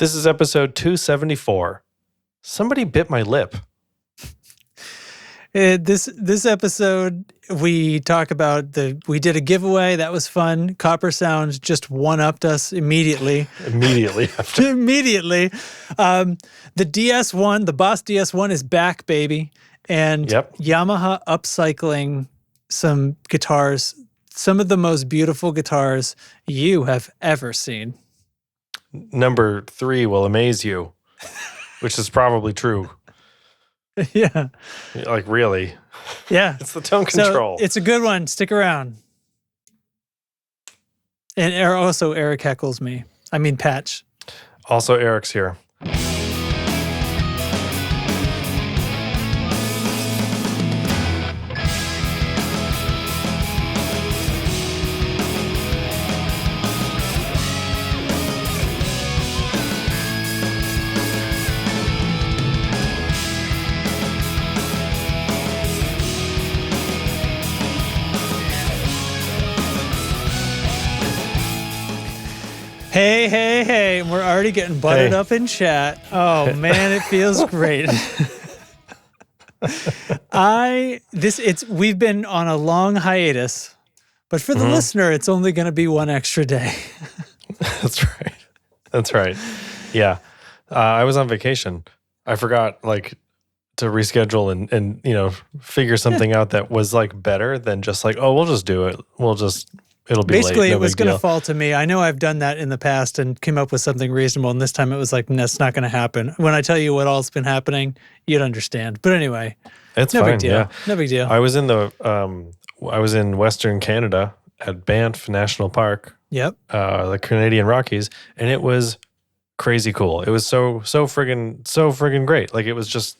This is episode 274. Somebody bit my lip. This episode, we talk about we did a giveaway. That was fun. Coppersound just one-upped us immediately. Immediately. Immediately. The DS1, the Boss DS1 is back, baby. And Yamaha Upcycling some guitars, some of the most beautiful guitars you have ever seen. Number 3 will amaze you, which is probably true. Yeah. Like, really? Yeah. It's the tone control. So it's a good one. Stick around. And also Eric heckles me. I mean, Patch. Also, Eric's here. Hey. We're already getting buttered up in chat. Oh, man, it feels great. We've been on a long hiatus, but for the listener, it's only going to be one extra day. That's right. Yeah. I was on vacation. I forgot, to reschedule and figure something out that was, better than just we'll just do it. It'll be basically late, no it was big going to deal. fall to me. I know I've done that in the past and came up with something reasonable, and this time it was that's not going to happen. When I tell you what all's been happening, you'd understand. But anyway, it's no fine, big deal. yeah. No big deal. I was in Western Canada at Banff National Park. Yep. The Canadian Rockies, and it was crazy cool. It was so friggin' great. It was just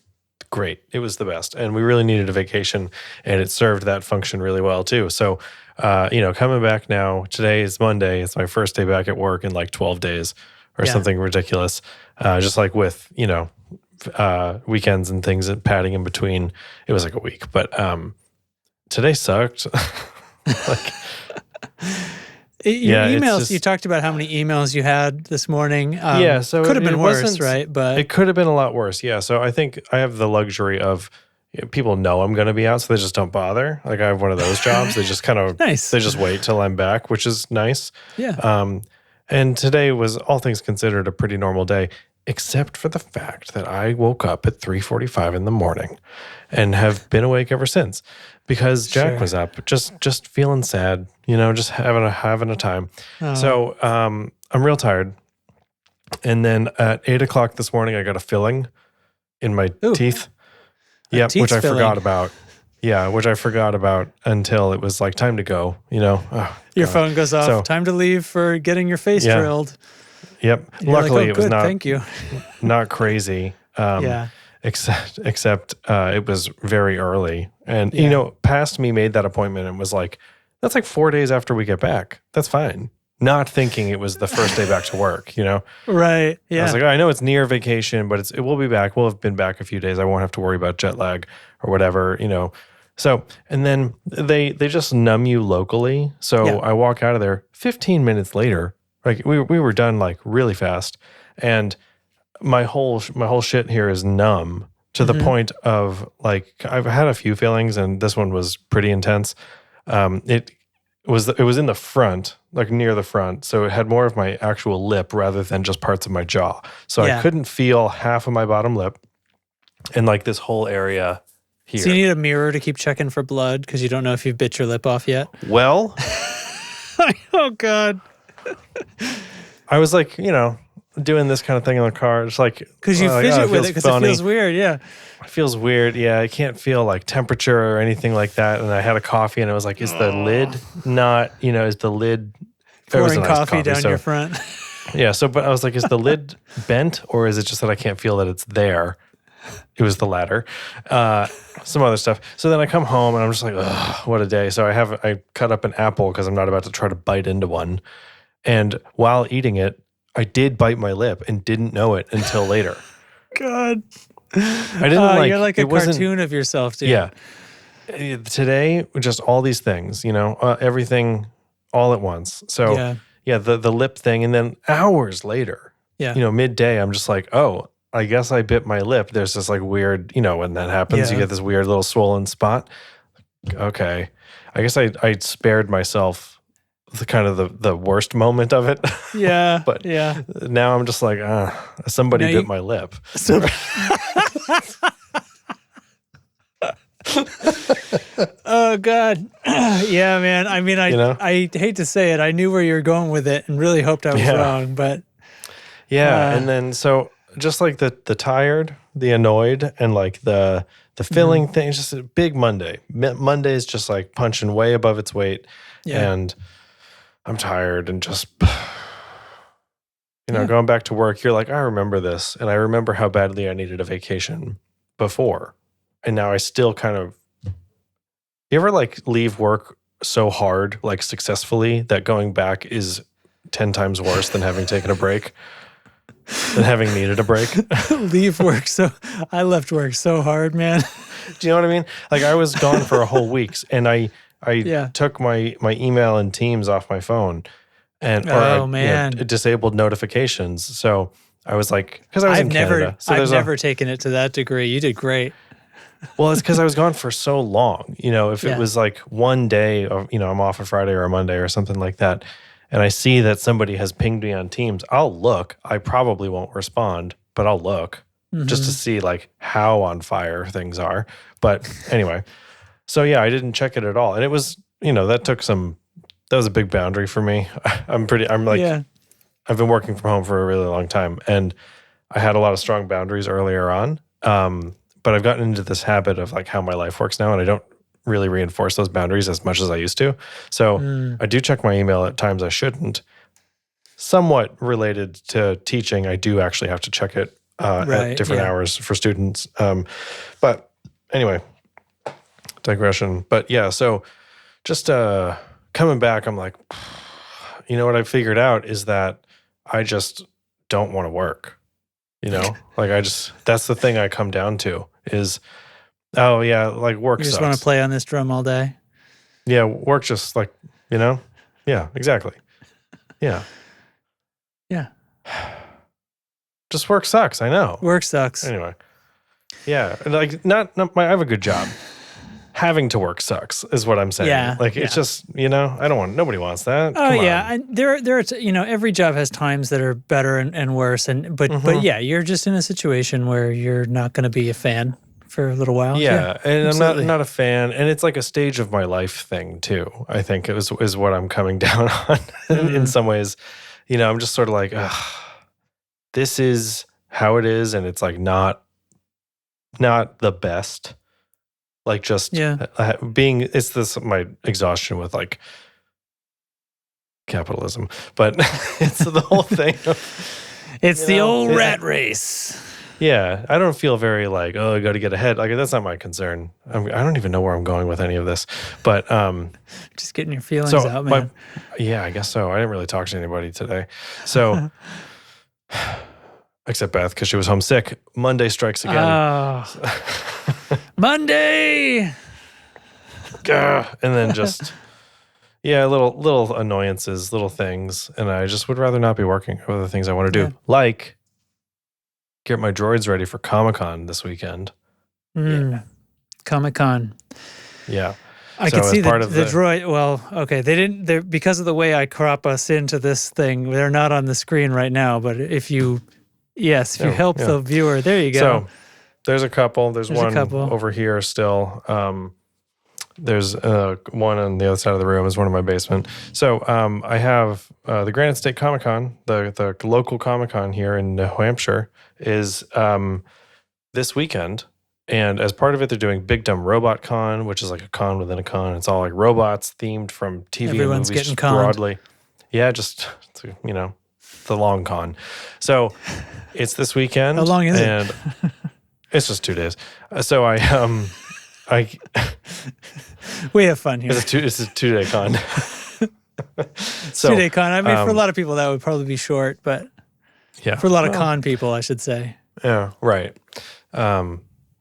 great. It was the best, and we really needed a vacation, and it served that function really well too. So, coming back now. Today is Monday. It's my first day back at work in 12 days or something ridiculous. Just with weekends and things and padding in between. It was a week, but today sucked. Your emails, you talked about how many emails you had this morning. So could have been worse, right? But it could have been a lot worse. Yeah. So I think I have the luxury of people know I'm going to be out, so they just don't bother. I have one of those jobs. They just kind of nice. They just wait till I'm back, which is nice. Yeah. And today was, all things considered, a pretty normal day, except for the fact that I woke up at 3:45 in the morning and have been awake ever since because Jack was up, just feeling sad, just having a time. Oh. So I'm real tired. And then at 8 o'clock this morning, I got a filling in my teeth. Yeah, which I forgot about. Yeah, which I forgot about until it was time to go, Your phone goes off. So, time to leave for getting your face drilled. Yep. Luckily, it was not. Thank you. Not crazy. Except it was very early, and past me made that appointment and was that's 4 days after we get back. That's fine. Not thinking it was the first day back to work, Right. Yeah. I was I know it's near vacation, but it will be back. We'll have been back a few days. I won't have to worry about jet lag or whatever, So, and then they just numb you locally. So I walk out of there 15 minutes later. We were done really fast, and my whole shit here is numb to the point of I've had a few feelings, and this one was pretty intense. It was in the front, near the front, so it had more of my actual lip rather than just parts of my jaw. So I couldn't feel half of my bottom lip, and this whole area here. So you need a mirror to keep checking for blood because you don't know if you've bit your lip off yet. Well, oh God. I was doing this kind of thing in the car, just because you fidget with it because it feels weird. Yeah, it feels weird. Yeah, I can't feel temperature or anything like that. And I had a coffee, and it was is the lid not? Is the lid pouring coffee down your front? Yeah. So, but I was is the lid bent, or is it just that I can't feel that it's there? It was the latter. Some other stuff. So then I come home, and I'm just ugh, what a day. So I cut up an apple because I'm not about to try to bite into one, and while eating it, I did bite my lip and didn't know it until later. God. I didn't you're a cartoon of yourself, dude. Yeah. Today, just all these things, everything all at once. So, the lip thing. And then hours later, midday, I'm just like, oh, I guess I bit my lip. There's this like weird, when that happens, you get this weird little swollen spot. Okay. I guess I spared myself the kind of the worst moment of it. Yeah. But now I'm just like, somebody bit my lip. Oh God. Yeah, man. I mean, I hate to say it. I knew where you were going with it and really hoped I was wrong, but and then so just like the tired, the annoyed, and like the filling thing, it's just a big Monday. Monday is just like punching way above its weight, and I'm tired and just going back to work. You're like, I remember this, and I remember how badly I needed a vacation before, and now I still kind of. You ever like leave work so hard, like successfully, that going back is 10 times worse than having taken a break, than having needed a break? Leave work I left work so hard, man. Do you know what I mean? Like I was gone for a whole week, and I took my email and Teams off my phone, and disabled notifications. So I was like, because I was in Canada. So I've never taken it to that degree. You did great. Well, it's because I was gone for so long. If it was like one day of, I'm off a Friday or a Monday or something like that, and I see that somebody has pinged me on Teams, I'll look. I probably won't respond, but I'll look just to see like how on fire things are. But anyway, so I didn't check it at all. And it was, that was a big Boundary for me. I've been working from home for a really long time, and I had a lot of strong boundaries earlier on. But I've gotten into this habit of like how my life works now, and I don't really reinforce those boundaries as much as I used to. So I do check my email at times I shouldn't. Somewhat related to teaching, I do actually have to check it at different hours for students. But anyway, digression. But so just coming back, I'm like, what I figured out is that I just don't want to work. Like that's the thing I come down to is, like work sucks. You just want to play on this drum all day? Yeah, work just like, yeah, exactly. Yeah. Yeah. Just work sucks, I know. Work sucks. Anyway. Yeah, like I have a good job. Having to work sucks is what I'm saying. Yeah, like it's just, nobody wants that. Oh yeah. And there are, every job has times that are better and worse. But you're just in a situation where you're not going to be a fan for a little while. Yeah. And absolutely. I'm not a fan. And it's like a stage of my life thing too. I think is what I'm coming down on in some ways. I'm just sort of like, this is how it is. And it's like not the best. Like just it's my exhaustion with like capitalism, but it's the whole thing. It's the old rat race. Yeah. I don't feel very like, I got to get ahead. Like that's not my concern. I don't even know where I'm going with any of this, but just getting your feelings out, man. I guess so. I didn't really talk to anybody today. So except Beth, because she was homesick. Monday strikes again. Monday. And then just little annoyances, little things, and I just would rather not be working on the things I want to do, like get my droids ready for Comic-Con this weekend. Comic-Con. Yeah. I could see the droid. Well, okay, they're because of the way I crop us into this thing, they're not on the screen right now, but if you help the viewer, there you go. So there's a couple. There's one over here still. There's one on the other side of the room is one in my basement. So I have the Granite State Comic Con, the local Comic Con here in New Hampshire is this weekend. And as part of it, they're doing Big Dumb Robot Con, which is like a con within a con. It's all like robots themed from TV Everyone's and movies getting conned. Broadly. Yeah, just, the long con. So it's this weekend. How long is it? It's just 2 days. So we have fun here. It's a 2-day con. So 2-day con. I mean, for a lot of people that would probably be short, but for a lot of con people, I should say. Yeah, right.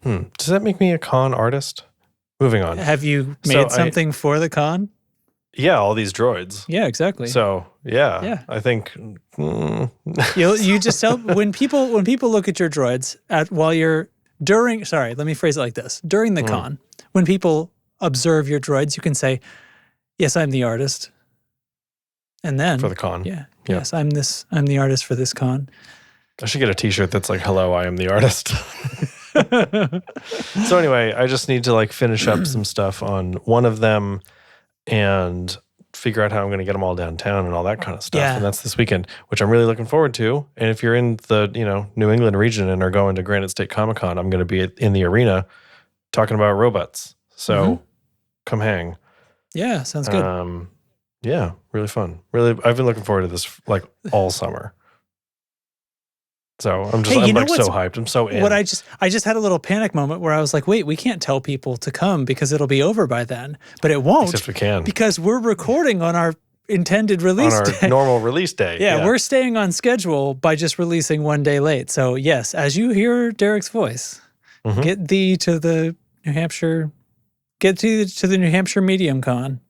Does that make me a con artist? Moving on. Have you made something for the con? Yeah, all these droids. Yeah, exactly. So yeah. I think you just tell when people look at your droids let me phrase it like this. During the con, when people observe your droids, you can say, "Yes, I'm the artist." And then for the con. Yeah. Yes, I'm the artist for this con. I should get a t-shirt that's like, "Hello, I am the artist." So anyway, I just need to like finish up some stuff on one of them and figure out how I'm going to get them all downtown and all that kind of stuff. Yeah. And that's this weekend, which I'm really looking forward to. And if you're in the, New England region and are going to Granite State Comic-Con, I'm going to be in the arena talking about robots. So come hang. Yeah, sounds good. Yeah, really fun. Really, I've been looking forward to this like all summer. So I'm so hyped. I'm so in. I just had a little panic moment where I was like, wait, we can't tell people to come because it'll be over by then. But it won't. Except we can. Because we're recording on our intended release day. On our normal release day. Yeah, we're staying on schedule by just releasing one day late. So yes, as you hear Derek's voice, get thee to the New Hampshire, to the New Hampshire Medium Con.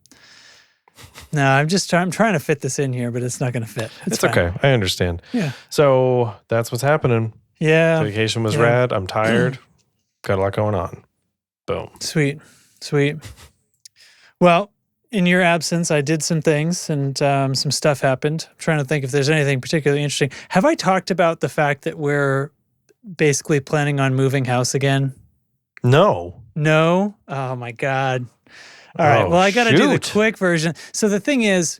No, I'm trying to fit this in here, but it's not going to fit. It's okay. I understand. Yeah. So that's what's happening. Yeah. Vacation was rad. I'm tired. Got a lot going on. Boom. Sweet. Well, in your absence, I did some things and some stuff happened. I'm trying to think if there's anything particularly interesting. Have I talked about the fact that we're basically planning on moving house again? No. Oh my God. All right. Well, I got to do the quick version. So the thing is,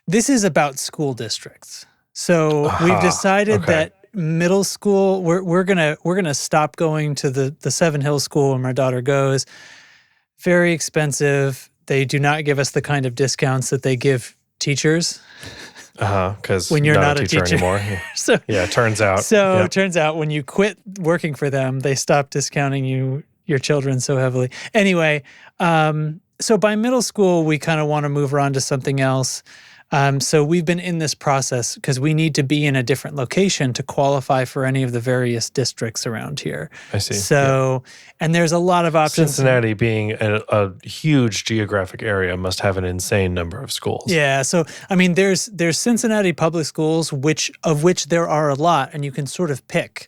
this is about school districts. So we've decided that middle school, we're gonna stop going to the Seven Hills school where my daughter goes. Very expensive. They do not give us the kind of discounts that they give teachers. Because when you're not a teacher anymore. So it turns out. So it turns out when you quit working for them, they stop discounting your children so heavily. Anyway, so by middle school, we kind of want to move on to something else. So we've been in this process because we need to be in a different location to qualify for any of the various districts around here. I see. So, and there's a lot of options. Cincinnati being a huge geographic area must have an insane number of schools. Yeah. So, I mean, there's Cincinnati public schools, of which there are a lot, and you can sort of pick.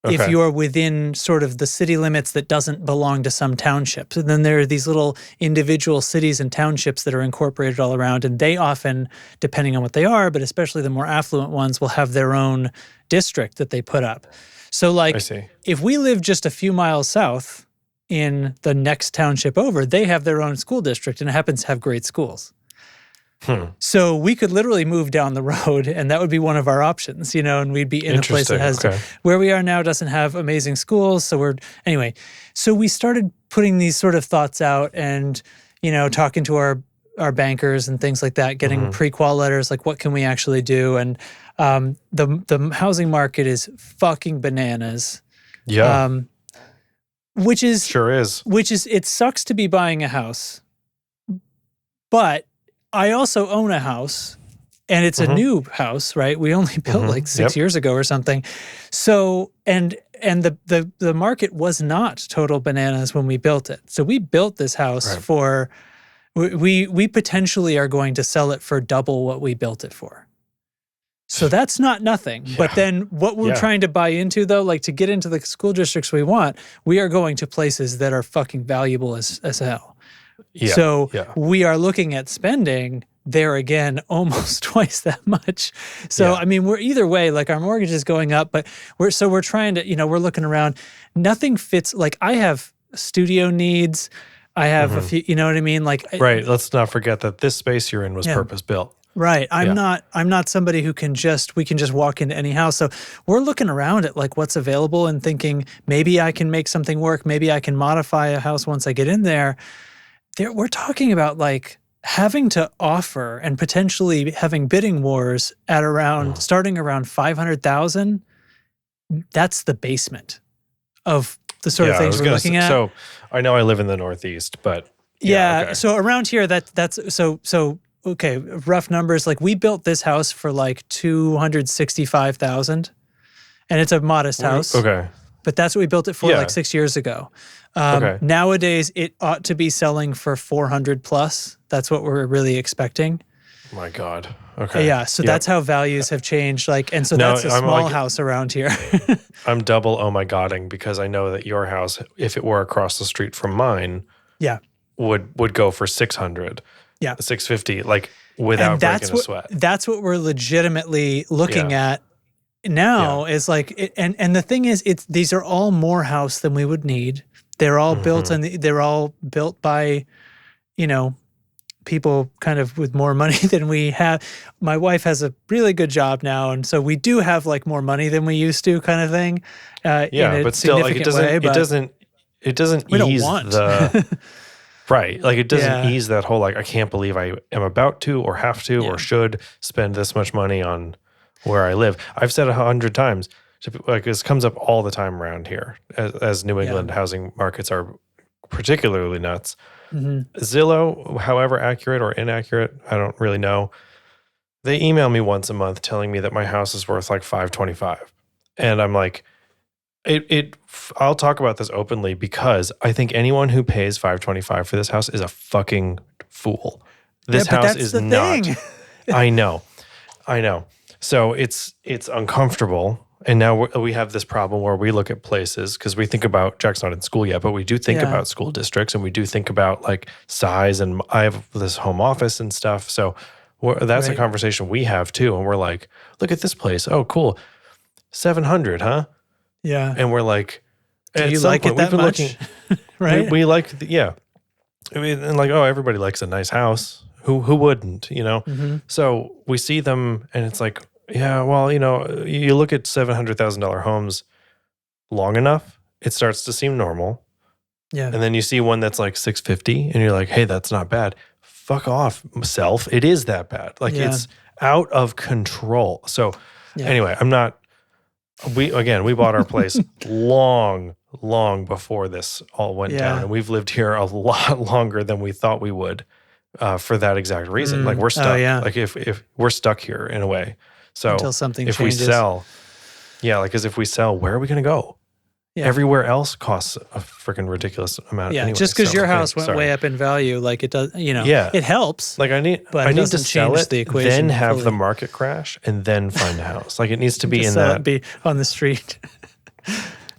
Okay. If you're within sort of the city limits that doesn't belong to some townships. And then there are these little individual cities and townships that are incorporated all around, and they often, depending on what they are, but especially the more affluent ones, will have their own district that they put up. So like, if we live just a few miles south in the next township over, they have their own school district, and it happens to have great schools. So we could literally move down the road, and that would be one of our options, and we'd be in a place that has where we are now doesn't have amazing schools. So so we started putting these sort of thoughts out and, talking to our bankers and things like that, getting pre-qual letters, like what can we actually do? And the housing market is fucking bananas. Yeah. Which is sure is. It sucks to be buying a house, but I also own a house, and it's a new house, right? We only built like 6 years ago or something. So, and the market was not total bananas when we built it. So we built this house for, we potentially are going to sell it for double what we built it for. So that's not nothing. Yeah. But then what we're trying to buy into, though, like to get into the school districts we want, we are going to places that are fucking valuable as hell. Yeah, so we are looking at spending there again almost twice that much. So I mean, we're either way, like our mortgage is going up, but we're trying to, we're looking around. Nothing fits. Like I have studio needs. I have a few, you know what I mean? Like let's not forget that this space you're in was purpose built. Right. I'm not somebody who we can just walk into any house. So we're looking around at like what's available and thinking maybe I can make something work. Maybe I can modify a house once I get in there. We're talking about like having to offer and potentially having bidding wars at starting around 500,000. That's the basement of the sort of things we're looking at. So I know I live in the Northeast, but so around here that's okay, rough numbers. Like we built this house for like $265,000, and it's a modest house. Okay. but that's what we built it for like 6 years ago. Nowadays, it ought to be selling for 400 plus. That's what we're really expecting. My God. Okay. Yeah. So that's how values have changed. Like, and so that's a small house around here. I'm double oh my godding because I know that your house, if it were across the street from mine, would go for 600. Yeah. 650, like without breaking a sweat. That's what we're legitimately looking at now is like, and the thing is, these are all more house than we would need. They're all built and they're all built by, you know, people kind of with more money than we have. My wife has a really good job now, and so we do have like more money than we used to, kind of thing. But still, like it doesn't ease the right. Like it doesn't ease that whole like I can't believe I am about to or have to or should spend this much money on where I live. I've said 100 times. Like this comes up all the time around here as New England housing markets are particularly nuts. Zillow, however accurate or inaccurate, I don't really know. They email me once a month telling me that my house is worth like $525. And I'm like, I'll talk about this openly because I think anyone who pays $525 for this house is a fucking fool. This house is not. I know. So it's uncomfortable. And now we have this problem where we look at places because we think about, Jack's not in school yet, but we do think about school districts and we do think about like size, and I have this home office and stuff. So that's a conversation we have too. And we're like, look at this place. Oh, cool. 700, huh? Yeah. And we're like, do you like it that much? Right? We like, I mean, and like, oh, everybody likes a nice house. Who wouldn't, you know? So we see them and it's like, yeah, well, you know, you look at $700,000 homes long enough, it starts to seem normal. Yeah. And then you see one that's like 650 and you're like, hey, that's not bad. Fuck off, self. It is that bad. Like it's out of control. So anyway, we bought our place long before this all went down. And we've lived here a lot longer than we thought we would for that exact reason. Like we're stuck. Like if we're stuck here in a way. So until something if changes. we sell, because if we sell, where are we going to go? Yeah. Everywhere else costs a freaking ridiculous amount. Yeah, anyway, just because your house went way up in value, like it does, you know, it helps. Like I need to sell it, then have the market crash, and then find a house. Like it needs to be in that. Be on the street.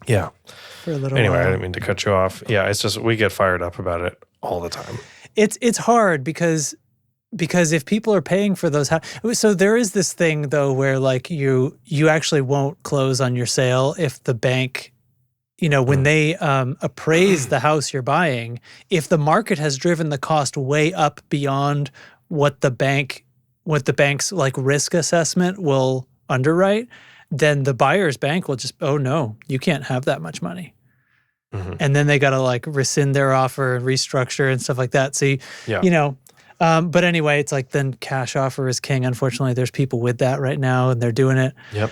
Yeah. For a little anyway, while. I didn't mean to cut you off. Yeah, it's just we get fired up about it all the time. It's hard because if people are paying for those so there is this thing though where like you actually won't close on your sale if the bank, you know, when they appraise the house you're buying, if the market has driven the cost way up beyond what the bank's like risk assessment will underwrite, then the buyer's bank will just, oh no, you can't have that much money. And then they got to like rescind their offer and restructure and stuff like that. So, you know, but anyway, it's like then cash offer is king. Unfortunately, there's people with that right now and they're doing it. Yep.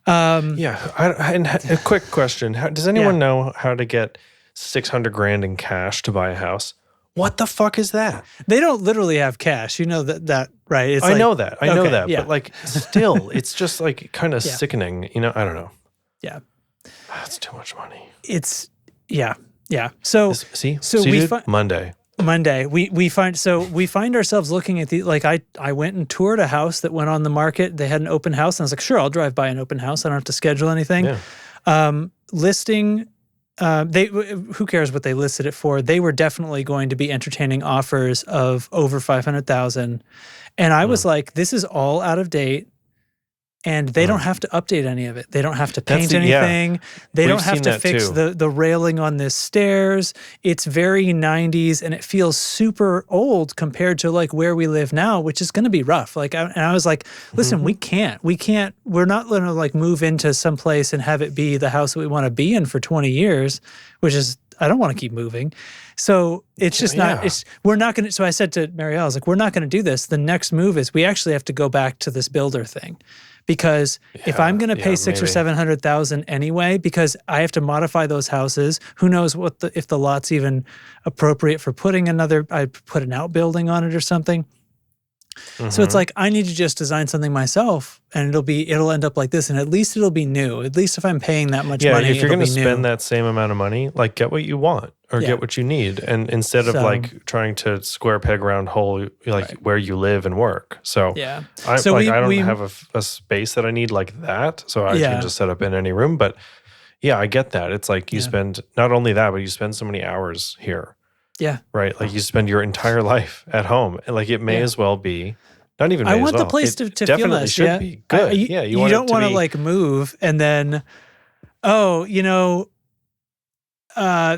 And a quick question. Does anyone know how to get $600,000 in cash to buy a house? What the fuck is that? They don't literally have cash. You know that right? It's I know that. But like still, it's just like kind of sickening. You know, I don't know. Yeah. That's too much money. It's So we Monday. We find ourselves looking at I went and toured a house that went on the market. They had an open house, and I was like, sure, I'll drive by an open house. I don't have to schedule anything. Yeah. Listing. Who cares what they listed it for? They were definitely going to be entertaining offers of over $500,000, and I was like, this is all out of date. And they don't have to update any of it. They don't have to paint anything. They don't have to fix the railing on the stairs. It's very 90s, and it feels super old compared to like where we live now, which is going to be rough. Like, and I was like, listen, we can't. We're not going to like move into some place and have it be the house that we want to be in for 20 years, which is, I don't want to keep moving. So it's just we're not going to, so I said to Marielle, I was like, we're not going to do this. The next move is we actually have to go back to this builder thing. Because if I'm going to pay $600,000 or $700,000 anyway, because I have to modify those houses, who knows if the lot's even appropriate for putting I put an outbuilding on it or something. So it's like, I need to just design something myself, and it'll end up like this, and at least it'll be new. At least if I'm paying that much money, if you're going to spend new. that same amount of money, like get what you want or get what you need, and instead of like trying to square peg round hole, like where you live and work. So I don't have a space that I need like that, so I can just set up in any room. But I get that. It's like you spend not only that, but you spend so many hours here. Yeah. Right. Like you spend your entire life at home. And like it may as well be, not even may I as want well. the place to definitely feel nice. should be good. You don't want to like move and then,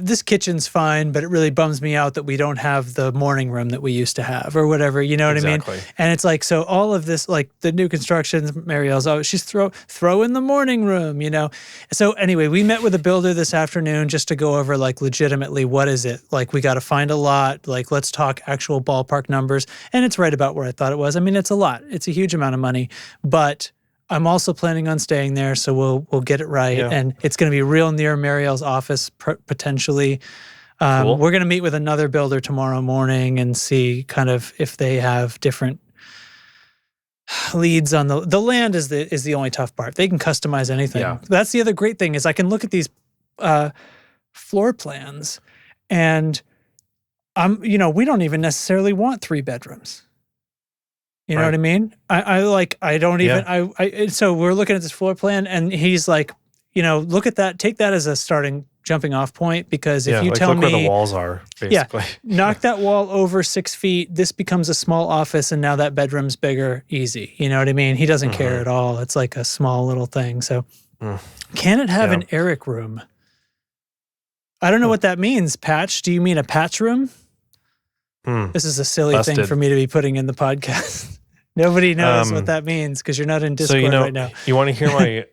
this kitchen's fine, but it really bums me out that we don't have the morning room that we used to have or whatever, you know what I mean? And it's like, so all of this, like the new constructions, Marielle's, she's throw in the morning room, So anyway, we met with a builder this afternoon just to go over like legitimately, what is it? Like we got to find a lot, like let's talk actual ballpark numbers. And it's right about where I thought it was. I mean, it's a lot. It's a huge amount of money, but I'm also planning on staying there, so we'll get it right, and it's going to be real near Marielle's office potentially. Cool. We're going to meet with another builder tomorrow morning and see kind of if they have different leads on the land. Is the only tough part. They can customize anything. Yeah. That's the other great thing is I can look at these floor plans, and we don't even necessarily want 3 bedrooms. You know what I mean? So we're looking at this floor plan and he's like, look at that, take that as a starting jumping off point, because if you tell me where the walls are, basically. Knock that wall over 6 feet, this becomes a small office and now that bedroom's bigger, easy. You know what I mean? He doesn't care at all. It's like a small little thing. So can it have an Eric room? I don't know what that means, Patch. Do you mean a patch room? This is a silly thing for me to be putting in the podcast. Nobody knows what that means because you're not in Discord right now. You want to hear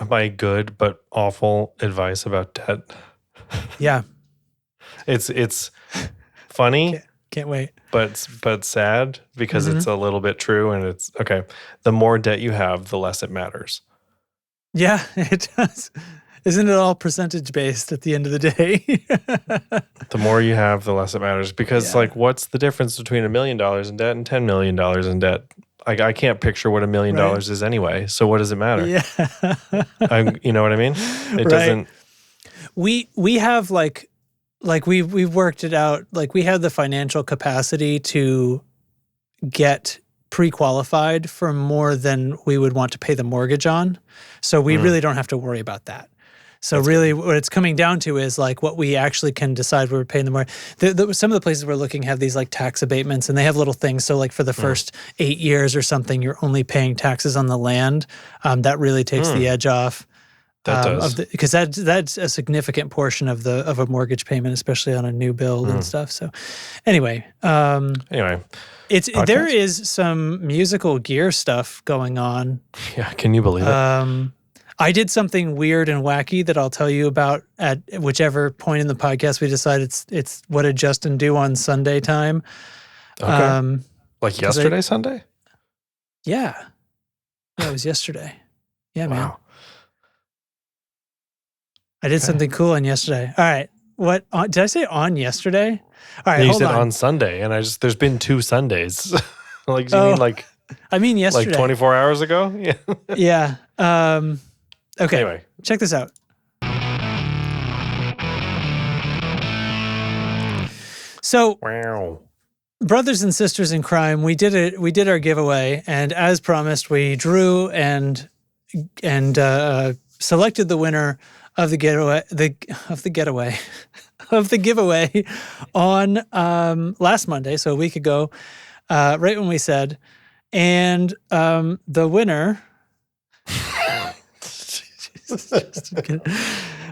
my good but awful advice about debt? Yeah. It's funny. Can't wait. But sad because it's a little bit true, and it's okay. The more debt you have, the less it matters. Yeah, it does. Isn't it all percentage based at the end of the day? The more you have, the less it matters. Because like, what's the difference between $1 million in debt and $10 million in debt? Like, I can't picture what $1 million is anyway. So what does it matter? Yeah. You know what I mean? It doesn't. We have like we've worked it out. Like we have the financial capacity to get pre-qualified for more than we would want to pay the mortgage on. So we really don't have to worry about that. So really what it's coming down to is like what we actually can decide we're paying the more. Some of the places we're looking have these like tax abatements, and they have little things. So like for the first 8 years or something, you're only paying taxes on the land. That really takes the edge off. That does. Because that's a significant portion of a mortgage payment, especially on a new build and stuff. So anyway. There is some musical gear stuff going on. Yeah, can you believe it? I did something weird and wacky that I'll tell you about at whichever point in the podcast we decide it's what did Justin do on Sunday time. Okay. Like yesterday, Sunday? Yeah. Yeah, it was yesterday. Yeah, man. Wow. I did something cool on yesterday. All right. What did I say on yesterday? All right, you said on Sunday, and there's been 2 Sundays. Like, do you mean like? I mean yesterday. Like 24 hours ago? Yeah. Yeah. Okay. Anyway, check this out. So, brothers and sisters in crime, we did our giveaway, and as promised, we drew and selected the winner of the giveaway on last Monday, so a week ago, right when we said, and the winner.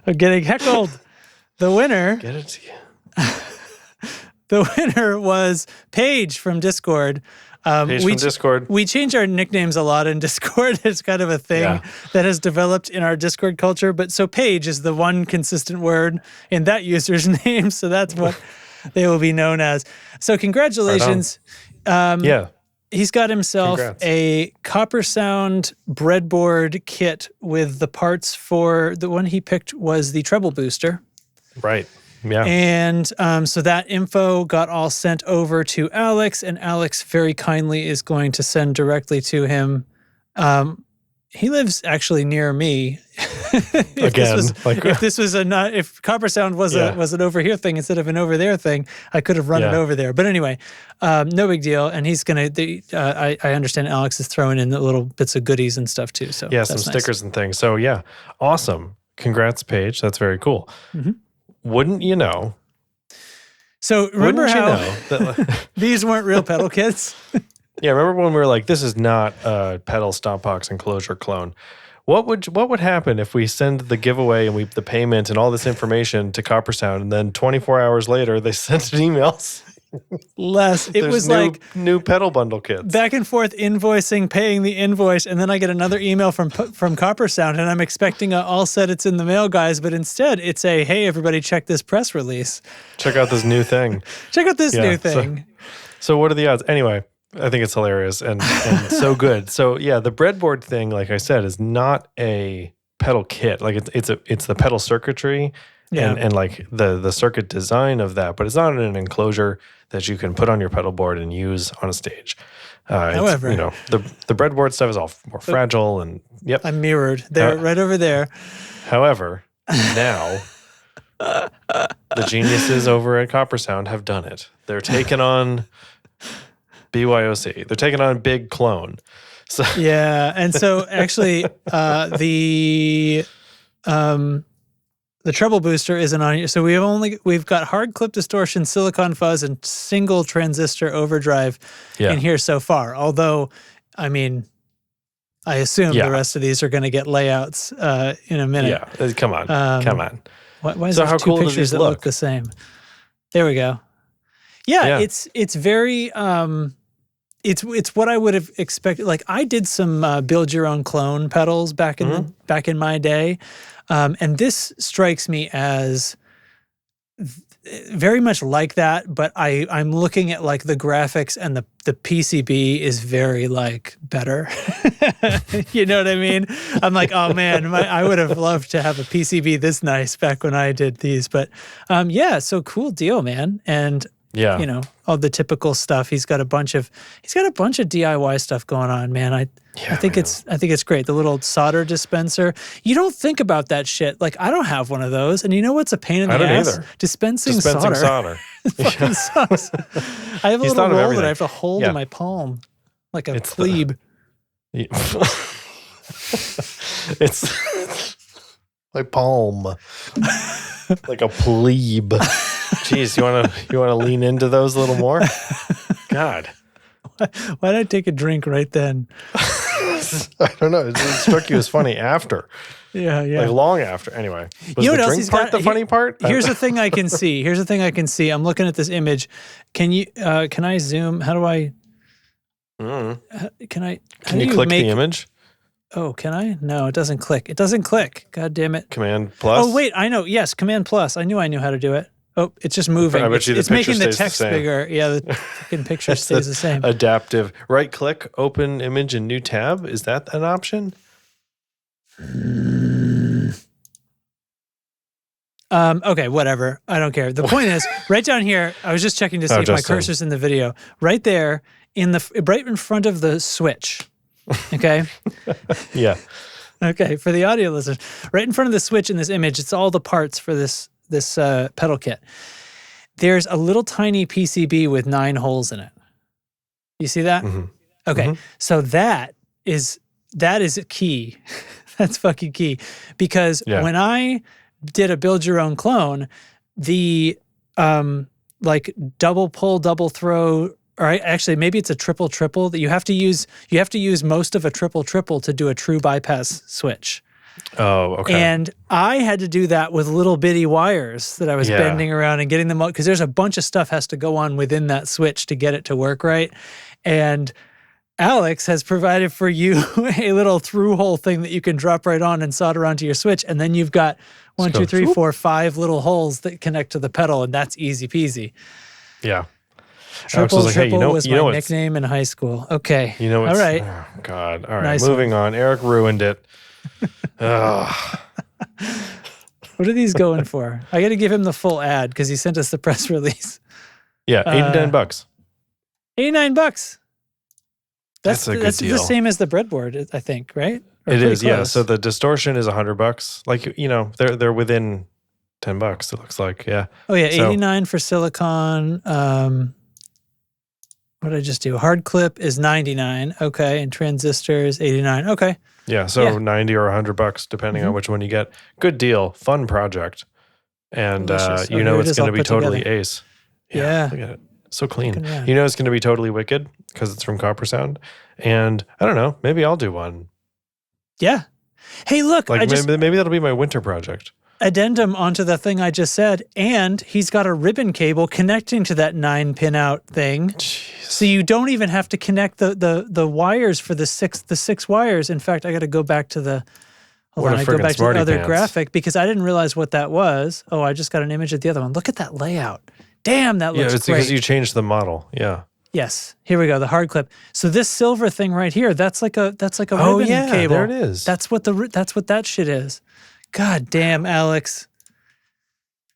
I'm getting heckled. The winner. Get it to you. The winner was Paige from Discord. From Discord. We change our nicknames a lot in Discord. It's kind of a thing that has developed in our Discord culture. But so Paige is the one consistent word in that user's name. So that's what they will be known as. So congratulations. Yeah. He's got himself a Coppersound breadboard kit with the parts for the one he picked was the treble booster. Right. Yeah. And so that info got all sent over to Alex, and Alex very kindly is going to send directly to him. He lives actually near me. If Coppersound was an over here thing instead of an over there thing, I could have run it over there. But anyway, no big deal. And he's gonna. I understand Alex is throwing in the little bits of goodies and stuff too. So yeah, some stickers and things. So yeah, awesome. Congrats, Paige. That's very cool. Mm-hmm. Wouldn't you know? So remember how these weren't real pedal kits? Yeah, remember when we were like, this is not a pedal stop box enclosure clone. What would happen if we send the giveaway and the payment and all this information to Coppersound, and then 24 hours later they sent an email? It was like new pedal bundle kits. Back and forth invoicing, paying the invoice, and then I get another email from Coppersound, and I'm expecting all set it's in the mail, guys, but instead it's hey, everybody, check this press release. Check out this new thing. Check out this new thing. So what are the odds? Anyway, I think it's hilarious and so good. So yeah, the breadboard thing, like I said, is not a pedal kit. Like it's the pedal circuitry and like the circuit design of that, but it's not an enclosure that you can put on your pedal board and use on a stage. However, the breadboard stuff is all more fragile and I'm mirrored there, right over there. However, now the geniuses over at Coppersound have done it. They're taking on BYOC. They're taking on Big Clone. So yeah, and so actually, the treble booster isn't on here. So we've got hard clip distortion, silicon fuzz, and single transistor overdrive in here so far. Although, I mean, I assume the rest of these are going to get layouts in a minute. Yeah, come on, come on. Why is there two pictures that look the same? There we go. Yeah. It's very it's what I would have expected. Like I did some build your own clone pedals back in my day. And this strikes me as very much like that, but I'm looking at like the graphics and the PCB is very like better. You know what I mean? I'm like, oh man, I would have loved to have a PCB this nice back when I did these. But so cool deal, man. And all the typical stuff. He's got a bunch of DIY stuff going on, man. I think it's great. The little solder dispenser. You don't think about that shit. Like I don't have one of those. And you know what's a pain in the ass? Either. Dispensing solder. It fucking sucks. I have a little roll that I have to hold in my palm, like a plebe. It's my palm, like a plebe. Jeez, you wanna lean into those a little more? God. Why did I take a drink right then? I don't know. It struck you as funny after. Yeah. Like long after. Anyway. Was the drink part the funny part? Here's the thing I can see. I'm looking at this image. Can I zoom? How do I Can you click the image? Oh, can I? No, it doesn't click. It doesn't click. God damn it. Command plus? Oh, wait, I know. Yes, Command plus. I knew how to do it. Oh, it's just moving. It's making the text bigger. Yeah, the fucking picture stays the same. Adaptive. Right click, open image in new tab. Is that an option? Okay, whatever. I don't care. The point is, right down here, I was just checking to see if my cursor's in the video. Right there, right in front of the switch. Okay? Yeah. Okay, for the audio listeners, right in front of the switch in this image, it's all the parts for this pedal kit. There's a little tiny PCB with 9 holes in it. You see that? Mm-hmm. Okay, so that is key. That's fucking key. Because when I did a build your own clone, the like double pull, double throw, or actually maybe it's a triple that you have to use most of a triple to do a true bypass switch. Oh, okay. And I had to do that with little bitty wires that I was bending around and getting them out, because there's a bunch of stuff has to go on within that switch to get it to work right. And Alex has provided for you a little through hole thing that you can drop right on and solder onto your switch. And then you've got 1, 2, 3, 4, 5 little holes that connect to the pedal, and that's easy peasy. Yeah. Triple was my nickname in high school. Okay. You know, all right. Oh, God. All right. Nice Moving on. Eric ruined it. What What are these going for? I got to give him the full ad because he sent us the press release. Yeah, $89. $89. That's a good that's deal. The same as the breadboard, I think, right? It is, close. Yeah. So the distortion is $100. Like, they're within $10. It looks like, yeah. Oh yeah, 89 for silicon. What did I just do? Hard clip is 99. Okay, and transistors 89. Okay. Yeah, so 90 or $100 depending on which one you get. Good deal, fun project, and it's going to be totally ace. Yeah, look at it, so clean. It's going to be totally wicked because it's from Coppersound, and I don't know, maybe I'll do one. Yeah. Hey, look, maybe that'll be my winter project. Addendum onto the thing I just said, and he's got a ribbon cable connecting to that 9-pin out thing. Jeez. So you don't even have to connect the wires for the six wires. In fact, I got to go back to the other graphic because I didn't realize what that was. Oh, I just got an image of the other one. Look at that layout. Damn, that looks great. Yeah, it's because you changed the model. Yeah. Yes. Here we go. The hard clip. So this silver thing right here, that's like a ribbon cable. There it is. That's what that shit is. God damn, Alex.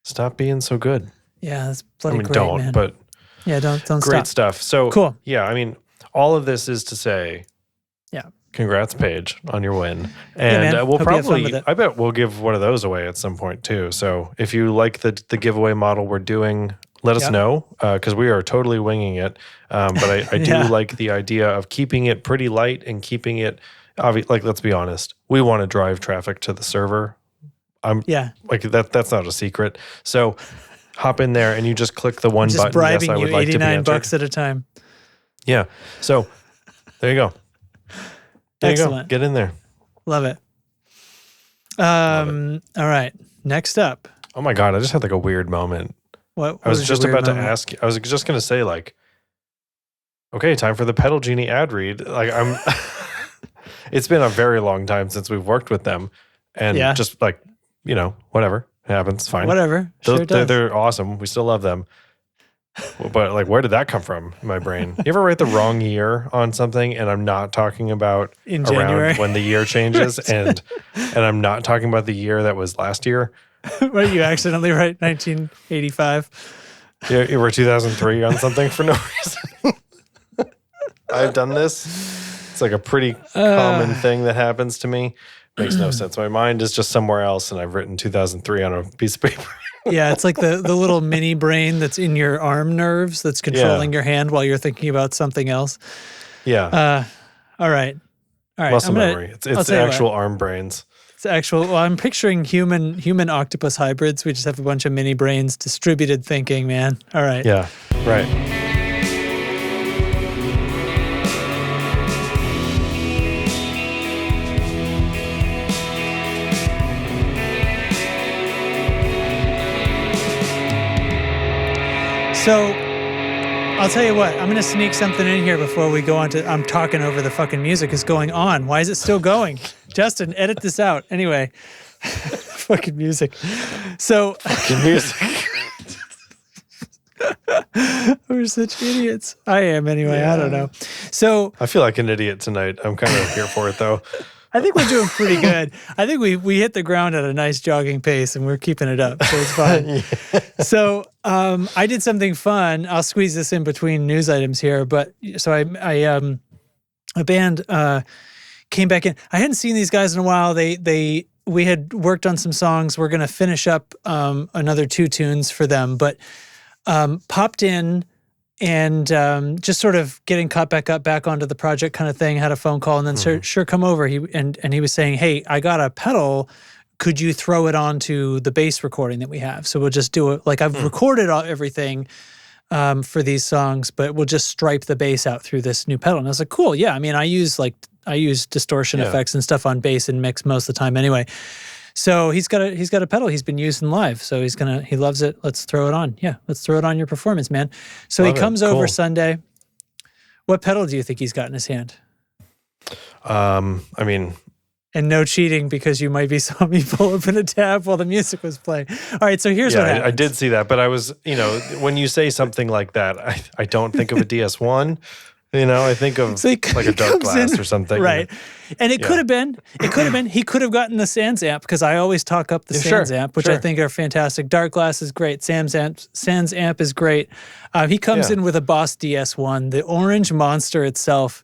Stop being so good. Yeah, that's bloody great, don't, man. but yeah, don't stop. Great stuff. So cool. Yeah, all of this is to say, congrats, Paige, on your win. And we'll probably, I bet we'll give one of those away at some point too. So if you like the giveaway model we're doing, let us know because we are totally winging it. But I do like the idea of keeping it pretty light and keeping it, like, let's be honest, we want to drive traffic to the server. That's not a secret. So hop in there and you just click the one button. Bribing yes, I would like to be $89 at a time. Yeah. So there you go. Excellent. You go. Get in there. Love it. All right. Next up. Oh my God. I just had like a weird moment. What I was just about to ask. I was just going to say okay, time for the Pedal Genie ad read. It's been a very long time since we've worked with them. And just whatever. It happens. Fine. Whatever. Sure does. They're awesome. We still love them. But where did that come from in my brain? You ever write the wrong year on something, and I'm not talking about in January when the year changes, and I'm not talking about the year that was last year? What, you accidentally write 1985? Yeah, you were 2003 on something for no reason. I've done this. It's like a pretty common thing that happens to me. Makes no sense. My mind is just somewhere else, and I've written 2003 on a piece of paper. Yeah, it's like the little mini brain that's in your arm nerves that's controlling your hand while you're thinking about something else. Yeah. All right. Muscle memory. It's actual arm brains. It's actual. Well, I'm picturing human octopus hybrids. We just have a bunch of mini brains, distributed thinking, man. All right. Yeah. Right. So, I'll tell you what, I'm going to sneak something in here before we go on to, I'm talking over the fucking music is going on. Why is it still going? Justin, edit this out. Anyway, fucking music. So, fucking music. We're such idiots. I am anyway. Yeah. I don't know. So, I feel like an idiot tonight. I'm kind of here for it though. I think we're doing pretty good. I think we hit the ground at a nice jogging pace and we're keeping it up. So it's fine. Yeah. So I did something fun. I'll squeeze this in between news items here. But so a band came back in. I hadn't seen these guys in a while. We had worked on some songs. We're going to finish up another 2 tunes for them, but popped in and just sort of getting caught back onto the project kind of thing, had a phone call and then sure, come over. He was saying, hey, I got a pedal. Could you throw it onto the bass recording that we have? So we'll just do it. Like I've recorded everything for these songs, but we'll just stripe the bass out through this new pedal. And I was like, cool. Yeah. I mean, I use distortion effects and stuff on bass and mix most of the time anyway. So he's got a pedal he's been using live. So he loves it. Let's throw it on. Yeah, let's throw it on your performance, man. So he comes over Sunday. What pedal do you think he's got in his hand? I mean, and no cheating because you might be saw me pull open a tab while the music was playing. All right, so here's what happens. I did see that, but I was, when you say something like that, I don't think of a DS1. I think of so like a dark glass or something. Right. And it could have been, he could have gotten the Sans amp, because I always talk up the Sans amp, which I think are fantastic. Dark glass is great. Sans amp is great. He comes in with a Boss DS1, the orange monster itself,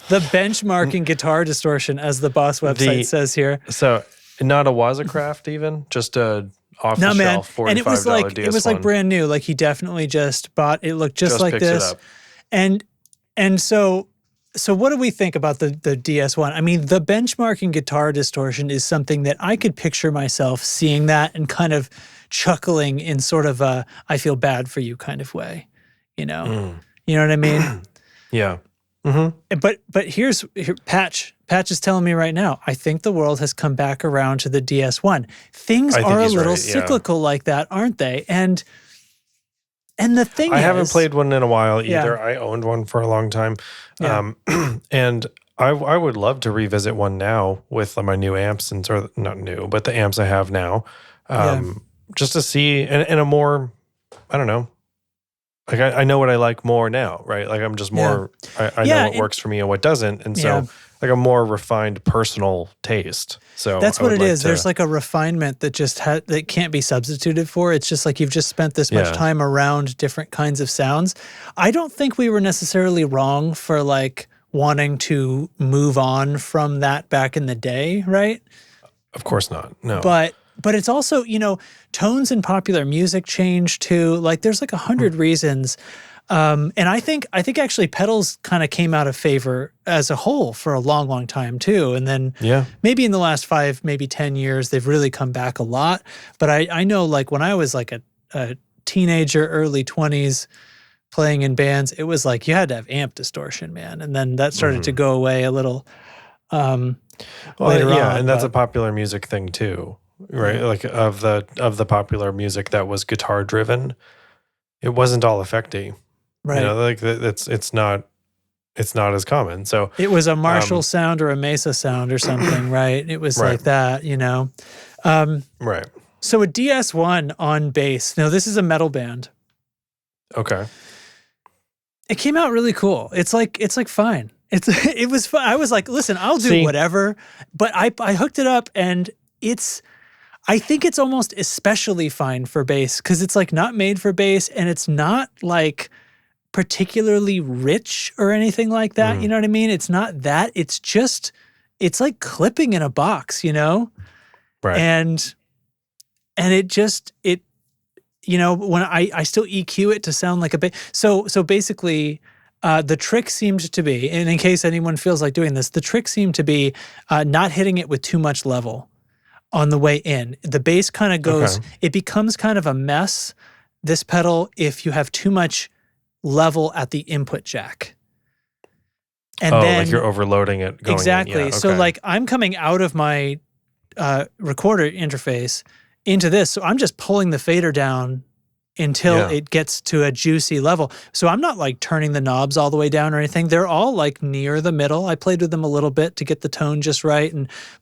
the benchmarking guitar distortion, as the Boss website says here. So not a Wazacraft even, just a off-the-shelf $45 and it was like, DS1. It was like brand new. Like he definitely just bought, it looked just like this. And so what do we think about the DS1? I mean, the benchmarking guitar distortion is something that I could picture myself seeing that and kind of chuckling in sort of a I feel bad for you kind of way, You know what I mean? Yeah. Mm-hmm. But here, Patch is telling me right now, I think the world has come back around to the DS1. Things are a little cyclical like that, aren't they? And the thing is, I haven't played one in a while either. I owned one for a long time. Yeah. And I would love to revisit one now with my new amps, and sort of, not new, but the amps I have now. Just to see, and a more, I don't know, like I know what I like more now, right? Like I'm just more, I know what works for me and what doesn't. And so like a more refined personal taste. So that's what it is. There's like a refinement that just that can't be substituted for. It's just like you've just spent this much time around different kinds of sounds. I don't think we were necessarily wrong for like wanting to move on from that back in the day, right? Of course not. No. But it's also, tones in popular music change too. Like there's like 100 reasons. And I think actually pedals kind of came out of favor as a whole for a long, long time too. And then maybe in the last 5, maybe 10 years, they've really come back a lot. But I know like when I was like a teenager, early 20s playing in bands, it was like you had to have amp distortion, man. And then that started to go away a little later on. And that's a popular music thing too. Right, like of the popular music that was guitar driven, it wasn't all effecty. Right, like it's not as common. So it was a Marshall sound or a Mesa sound or something, right? It was like that, Right. So a DS1 on bass. Now this is a metal band. Okay. It came out really cool. It's like fine. It was fun. I was like, listen, I'll do whatever. But I hooked it up and I think it's almost especially fine for bass because it's like not made for bass and it's not like particularly rich or anything like that. You know what I mean? It's not that. It's just, it's like clipping in a box, Right. And it just, when I still EQ it to sound like a bass. So basically, the trick seemed to be, and in case anyone feels like doing this, the trick seemed to be not hitting it with too much level on the way in. The bass kind of goes, it becomes kind of a mess, this pedal, if you have too much level at the input jack. And then like you're overloading it going exactly. In. Yeah, so like I'm coming out of my recorder interface into this, so I'm just pulling the fader down until it gets to a juicy level. So I'm not like turning the knobs all the way down or anything. They're all like near the middle. I played with them a little bit to get the tone just right.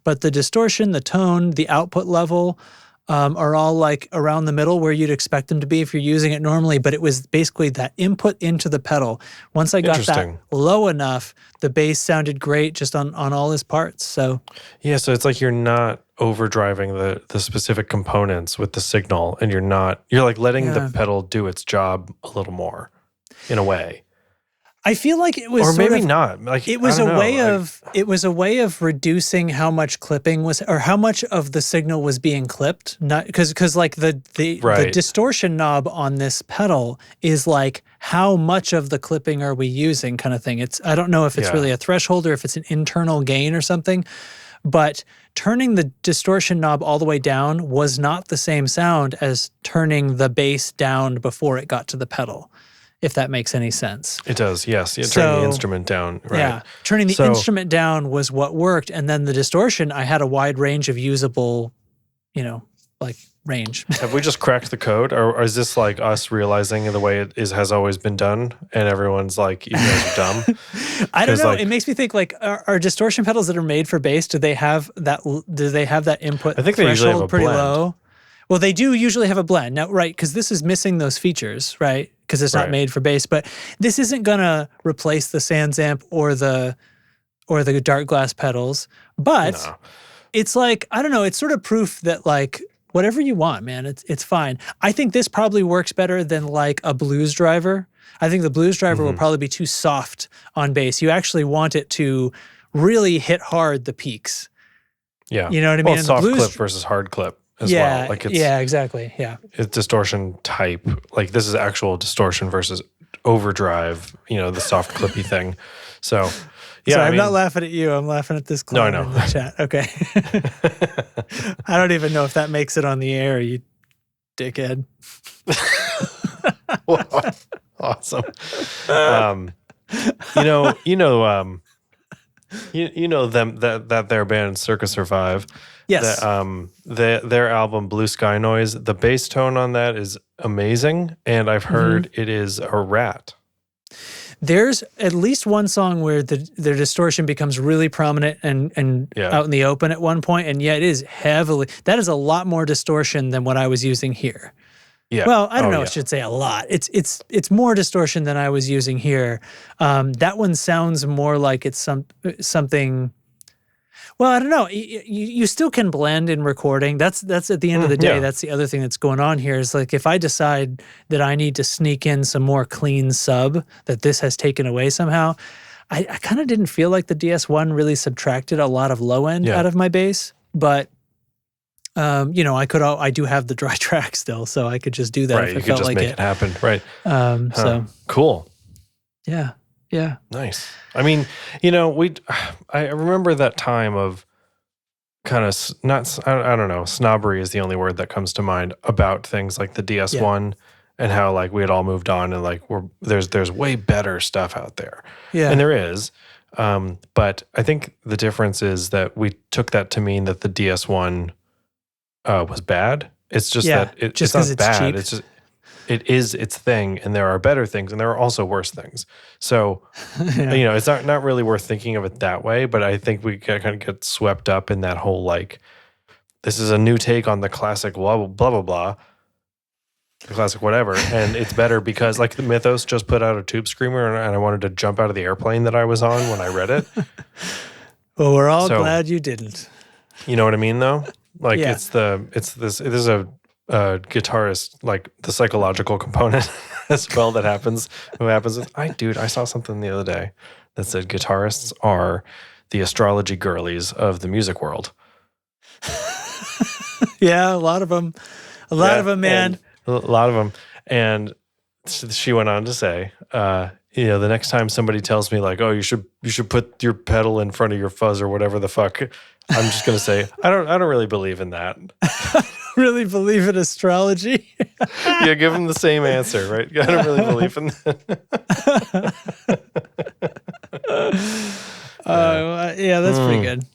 But the distortion, the tone, the output level are all like around the middle where you'd expect them to be if you're using it normally. But it was basically that input into the pedal. Once I got that low enough, the bass sounded great just on all his parts. So so it's like you're not overdriving the specific components with the signal, and you're like letting the pedal do its job a little more in a way. I feel like it was, or maybe not. Like it was it was a way of reducing how much clipping was, or how much of the signal was being clipped. Not because like the distortion knob on this pedal is like how much of the clipping are we using, kind of thing. I don't know if it's really a threshold or if it's an internal gain or something, but turning the distortion knob all the way down was not the same sound as turning the bass down before it got to the pedal, if that makes any sense. It does, yes. Turning the instrument down, right. Yeah, turning the instrument down was what worked, and then the distortion, I had a wide range of usable, like range. Have we just cracked the code, or is this like us realizing the way it has always been done, and everyone's like, you guys are dumb? I don't know. It makes me think like, are distortion pedals that are made for bass, do they have that input I think they usually have a pretty blend. low? Well, they do usually have a blend. Now, right, because this is missing those features, right? because it's not made for bass. But this isn't gonna replace the Sans amp or the dark glass pedals. But it's like, I don't know, it's sort of proof that like whatever you want, man, it's fine. I think this probably works better than like a Blues Driver. I think the Blues Driver will probably be too soft on bass. You actually want it to really hit hard the peaks. Yeah. You know what I mean? Well, soft clip versus hard clip as well. Like it's, exactly. Yeah. It's distortion type. Like this is actual distortion versus overdrive, the soft clippy thing. So, yeah. Sorry, I'm not laughing at you. I'm laughing at this clown in the chat. Okay. I don't even know if that makes it on the air, you dickhead. Awesome. Them that their band Circus Survive. Yes. Their album Blue Sky Noise. The bass tone on that is amazing, and I've heard it is a rat. There's at least one song where the distortion becomes really prominent and out in the open at one point, and yet it is heavily. That is a lot more distortion than what I was using here. Yeah. Well, I don't know. I should say a lot. It's more distortion than I was using here. That one sounds more like it's something. Well, I don't know. You still can blend in recording. That's at the end of the day. That's the other thing that's going on here is like if I decide that I need to sneak in some more clean sub that this has taken away somehow, I kind of didn't feel like the DS1 really subtracted a lot of low end out of my bass, but. I do have the dry track still, so I could just do that if it felt like it. You could just make it happen, right? So cool. Yeah. Nice. I mean, I remember that time of kind of I don't know, snobbery is the only word that comes to mind about things like the DS1 and how like we had all moved on and like there's way better stuff out there. Yeah. And there is. But I think the difference is that we took that to mean that the DS1 was bad. It's just that it's not bad. Cheap. It's just it is its thing, and there are better things, and there are also worse things. So, it's not really worth thinking of it that way. But I think we kind of get swept up in that whole like, this is a new take on the classic blah blah blah blah, the classic whatever, and it's better because like the Mythos just put out a Tube Screamer, and I wanted to jump out of the airplane that I was on when I read it. Well, we're all glad you didn't. You know what I mean, though. Like it is a guitarist, like the psychological component as well that happens. I saw something the other day that said guitarists are the astrology girlies of the music world. Yeah, a lot of them. A lot of them, man. A lot of them. And she went on to say, the next time somebody tells me like, oh, you should put your pedal in front of your fuzz or whatever the fuck, I'm just gonna say, I don't really believe in that. Really believe in astrology? Yeah, give them the same answer, right? I don't really believe in that. That's pretty good.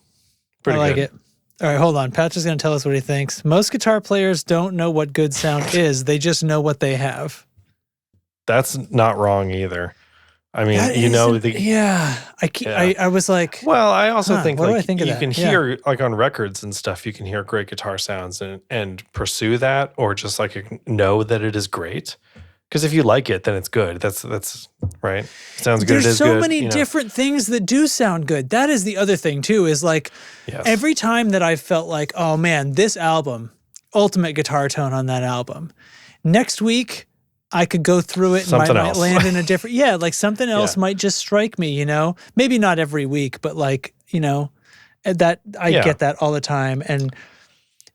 I like it. All right, hold on. Patch is going to tell us what he thinks. Most guitar players don't know what good sound is. They just know what they have. That's not wrong either. I mean, I was like, well, I also think like think you can hear like on records and stuff, you can hear great guitar sounds and pursue that, or just like know that it is great. Because if you like it, then it's good. That's right. It sounds good. There's so many different things that do sound good. That is the other thing too, is like every time that I felt like, oh man, this album, ultimate guitar tone on that album. Next week, I could go through it and might land in a different, like something else might just strike me, maybe not every week, but like, that I get that all the time. And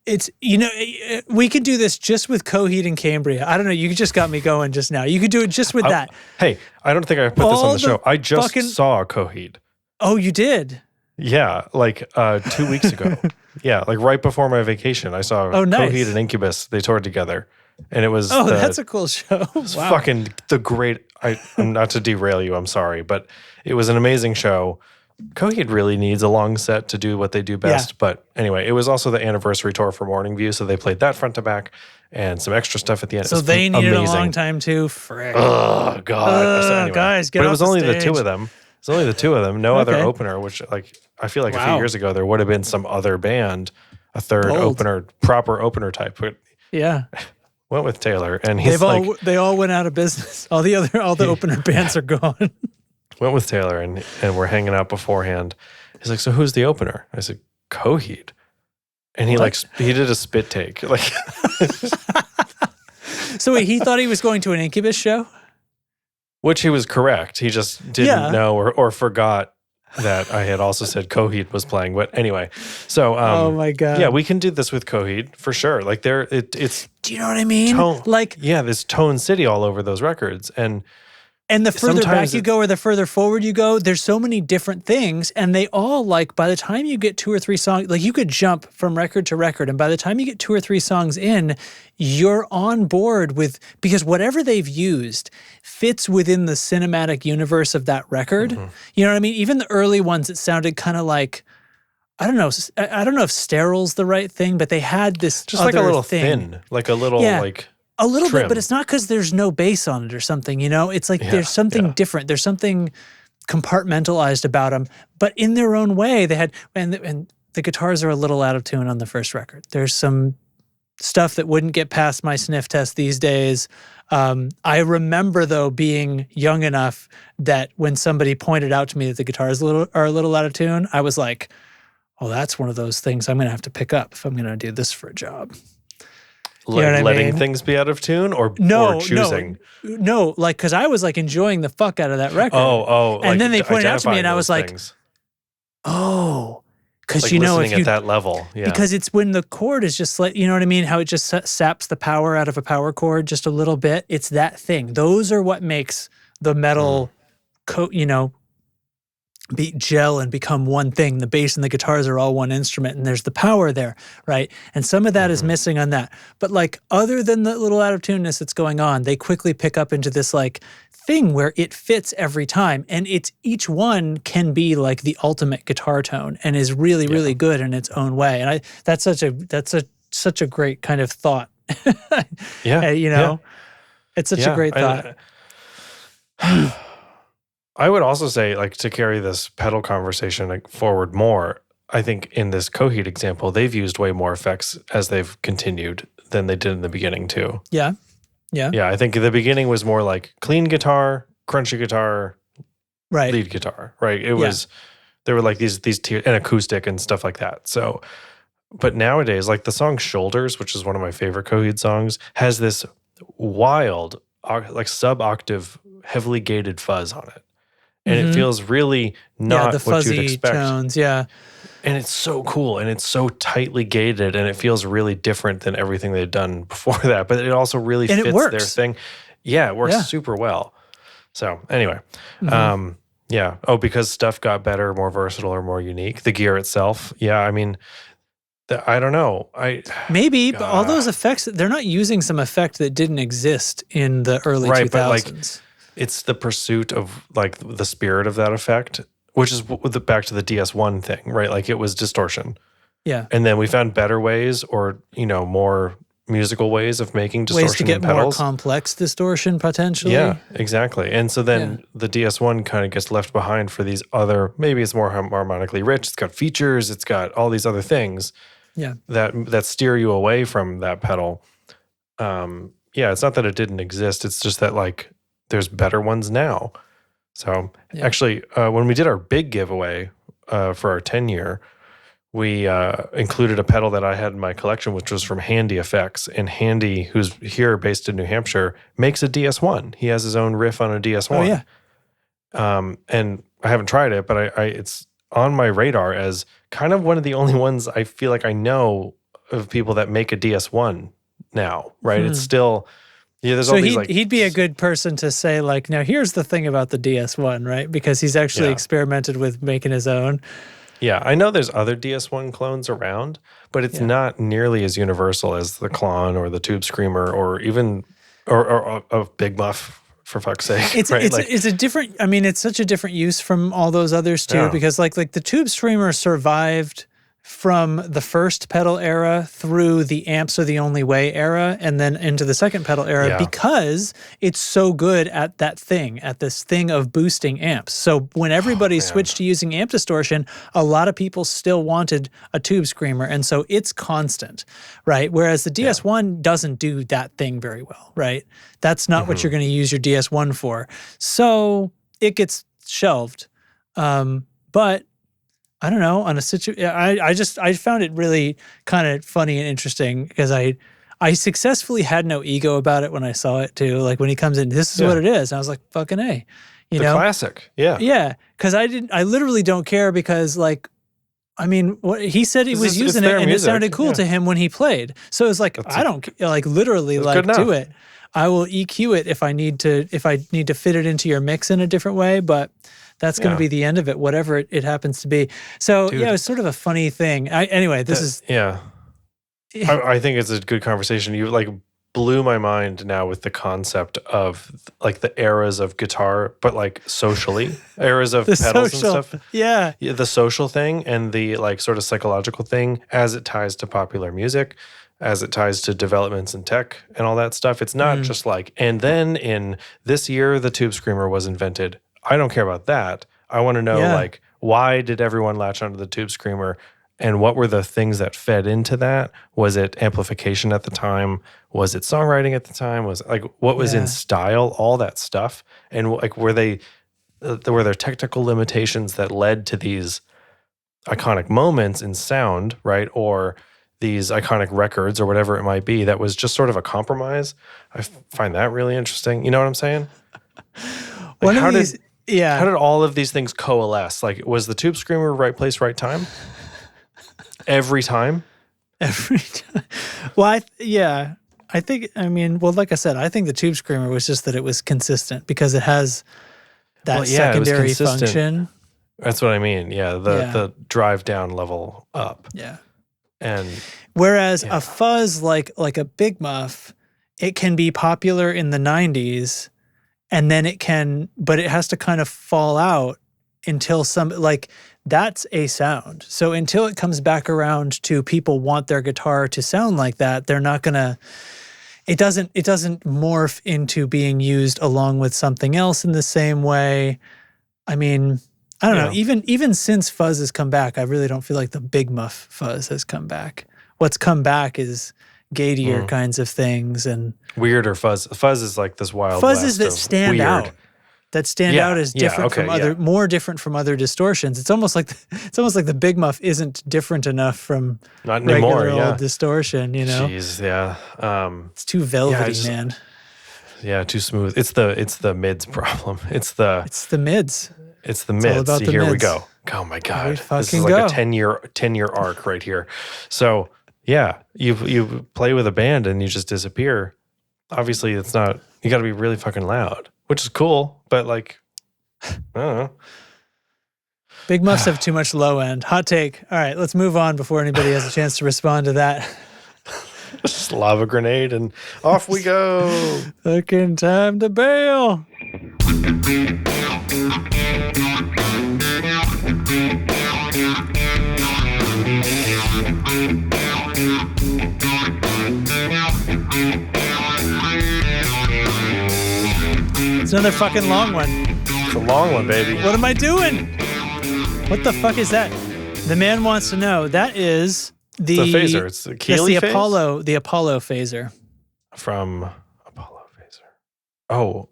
it's, we could do this just with Coheed and Cambria. I don't know. You just got me going just now. You could do it just with that. Hey, I don't think I put this on the show. I just saw Coheed. Oh, you did? Yeah. Like 2 weeks ago. Yeah. Like right before my vacation, I saw Coheed and Incubus. They toured together. And it was that's a cool show. It's fucking the great. I'm not to derail you. I'm sorry, but it was an amazing show. Coheed really needs a long set to do what they do best. Yeah. But anyway, it was also the anniversary tour for Morning View, so they played that front to back and some extra stuff at the end. So they needed a long time too. Frick. Oh God, so anyway. Guys, get off the stage. But it was only the two of them. It's only the two of them. No other opener. Which like I feel like a few years ago there would have been some other band, a third opener, proper opener type. But yeah. Went with Taylor, and he's they all went out of business. All the opener bands are gone. Went with Taylor, and we're hanging out beforehand. He's like, "So who's the opener?" I said, "Coheed," and he he did a spit take, like. So wait, he thought he was going to an Incubus show? Which he was correct. He just didn't know or forgot that I had also said Coheed was playing. But anyway, so oh my God. Yeah, we can do this with Coheed for sure. Like it's. Do you know what I mean? There's Tone City all over those records, and the further back you go or the further forward you go, there's so many different things, and they all by the time you get 2 or 3 songs, like you could jump from record to record, and by the time you get 2 or 3 songs in, you're on board with, because whatever they've used fits within the cinematic universe of that record. Mm-hmm. You know what I mean? Even the early ones, it sounded kind of like, I don't know if sterile's the right thing, but they had this just like a little thin, like a little a little trim. Bit, but it's not because there's no bass on it or something, It's like there's something different. There's something compartmentalized about them, but in their own way, they had, and the guitars are a little out of tune on the first record. There's some stuff that wouldn't get past my sniff test these days. I remember, though, being young enough that when somebody pointed out to me that the guitars are a little out of tune, I was like, oh, that's one of those things I'm going to have to pick up if I'm going to do this for a job. Letting things be out of tune or choosing? No, because I was enjoying the fuck out of that record. And then they pointed out to me and I was like, things. Oh, because if you at that level, because it's when the chord is just you know what I mean? How it just saps the power out of a power chord just a little bit. It's that thing. Those are what makes the metal, gel and become one thing. The bass and the guitars are all one instrument, and there's the power there, right? And some of that is missing on that. But other than the little out of tuneness that's going on, they quickly pick up into this thing where it fits every time, and each one can be the ultimate guitar tone and is really really good in its own way. And that's such a great kind of thought. It's such a great thought. I would also say, to carry this pedal conversation forward more, I think in this Coheed example, they've used way more effects as they've continued than they did in the beginning too. Yeah. Yeah. Yeah, I think the beginning was more clean guitar, crunchy guitar, right, lead guitar, right? It was, there were these tiers, and acoustic and stuff like that. So, but nowadays, the song Shoulders, which is one of my favorite Coheed songs, has this wild, sub-octave, heavily gated fuzz on it. And it feels really not the what you'd expect. Tones, yeah. And it's so cool, and it's so tightly gated, and it feels really different than everything they'd done before that. But it also really fits their thing. Yeah, it works super well. So anyway, because stuff got better, more versatile, or more unique. The gear itself, I mean, I don't know. But all those effects, they're not using some effect that didn't exist in the early 2000s. It's the pursuit of the spirit of that effect, which is back to the DS1 thing, right? It was distortion. Yeah. And then we found better ways or, more musical ways of making distortion ways to get in pedals. More complex distortion potentially. Yeah, exactly. And so then the DS1 kind of gets left behind for these other, maybe it's more harmonically rich. It's got features. It's got all these other things that steer you away from that pedal. It's not that it didn't exist. It's just that there's better ones now. So actually, when we did our big giveaway for our 10-year, we included a pedal that I had in my collection, which was from Handy Effects. And Handy, who's here based in New Hampshire, makes a DS1. He has his own riff on a DS1. Oh, yeah. And I haven't tried it, but it's on my radar as kind of one of the only ones I feel like I know of people that make a DS1 now, right? It's still... Yeah, there's so all these he'd be a good person to say now here's the thing about the DS1, right? Because he's actually experimented with making his own. Yeah, I know there's other DS1 clones around, but it's not nearly as universal as the Klon or the Tube Screamer or even or a Big Muff, for fuck's sake. It's a different. I mean, it's such a different use from all those others too, because like the Tube Screamer survived from the first pedal era through the amps are the only way era and then into the second pedal era because it's so good at this thing of boosting amps. So when everybody switched to using amp distortion, a lot of people still wanted a tube screamer. And so it's constant, right? Whereas the DS1 doesn't do that thing very well, right? That's not what you're going to use your DS1 for. So it gets shelved. But I don't know, on a situation, I found it really kind of funny and interesting because I successfully had no ego about it when I saw it too. Like when he comes in, this is what it is. And I was like, fucking A, you know? Classic. Yeah. Yeah. Cause I literally don't care because like, I mean, he said he was using it and it sounded cool to him when he played. So it's like, I don't like literally like do it. I will EQ it if I need to fit it into your mix in a different way, but that's going to be the end of it, whatever it happens to be. So it was sort of a funny thing. Anyway, this is I think it's a good conversation. You like blew my mind now with the concept of like the eras of guitar, but like socially, eras of pedals and stuff. Yeah, the social thing and the like sort of psychological thing as it ties to popular music, as it ties to developments in tech and all that stuff. It's not just like, and then in this year, the tube screamer was invented. I don't care about that. I want to know, like, why did everyone latch onto the tube screamer and what were the things that fed into that? Was it amplification at the time? Was it songwriting at the time? Was like, what was in style? All that stuff. And like, were there technical limitations that led to these iconic moments in sound, right? Or these iconic records or whatever it might be that was just sort of a compromise? I find that really interesting. You know what I'm saying? Like how did all of these things coalesce? Like, was the tube screamer right place, right time? Every time? Every time. Well, I think, like I said, I think the tube screamer was just that it was consistent because it has that secondary function. That's what I mean. Yeah, the drive down level up. Yeah. And whereas a fuzz like a Big Muff, it can be popular in the 90s. And then but it has to kind of fall out until that's a sound. So until it comes back around to people want their guitar to sound like that, they're not gonna, it doesn't morph into being used along with something else in the same way. I mean, I don't know, even since fuzz has come back, I really don't feel like the Big Muff fuzz has come back. What's come back is gatier kinds of things and weirder fuzz. Fuzz is like this wild fuzzes that stand out. That stand out as different from more different from other distortions. It's almost like the Big Muff isn't different enough from regular old distortion. You know, jeez, it's too velvety, man. Yeah, too smooth. It's the mids problem. It's the mids. It's the mids. See, here we go. Oh my god, this is like a 10-year arc right here. So. Yeah, you play with a band and you just disappear. Obviously, it's not. You got to be really fucking loud, which is cool. But like, I don't know. Big Muffs have too much low end. Hot take. All right, let's move on before anybody has a chance to respond to that. Just lava grenade and off we go. Fucking time to bail. It's another fucking long one. It's a long one, baby. What am I doing? What the fuck is that? The man wants to know. That is it's a phaser. It's a Keeley phase? The Apollo phaser. From Apollo phaser. Oh.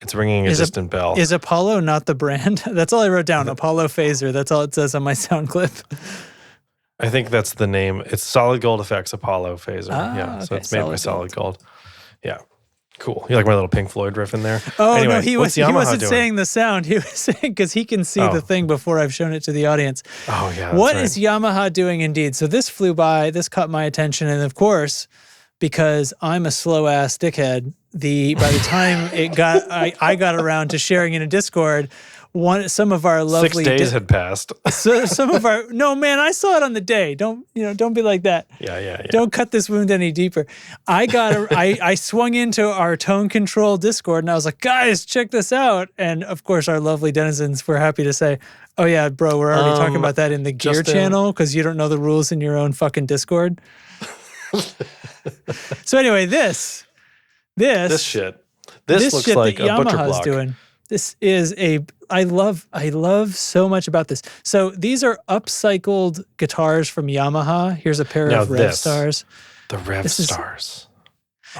It's ringing a distant bell. Is Apollo not the brand? That's all I wrote down. Apollo phaser. That's all it says on my sound clip. I think that's the name. It's Solid Gold Effects Apollo phaser. So it's made by Solid Gold. Yeah. Cool. You like my little Pink Floyd riff in there? Oh, anyway, no, he wasn't saying the sound. He was saying, because he can see the thing before I've shown it to the audience. Oh, yeah. What is Yamaha doing indeed? So this flew by, this caught my attention. And of course, because I'm a slow ass dickhead, by the time I got around to sharing in a Discord, some of our lovely 6 days had passed. So some of our no man, I saw it on the day. Don't be like that. Yeah. Don't cut this wound any deeper. I swung into our tone control Discord and I was like, guys, check this out. And of course, our lovely denizens were happy to say, oh yeah, bro, we're already talking about that in the gear channel because you don't know the rules in your own fucking Discord. So anyway, this shit. This looks shit like that a butcher Yamaha's block. doing. This is I love so much about this. So these are upcycled guitars from Yamaha. Here's a pair of Rev Stars. The Rev Stars.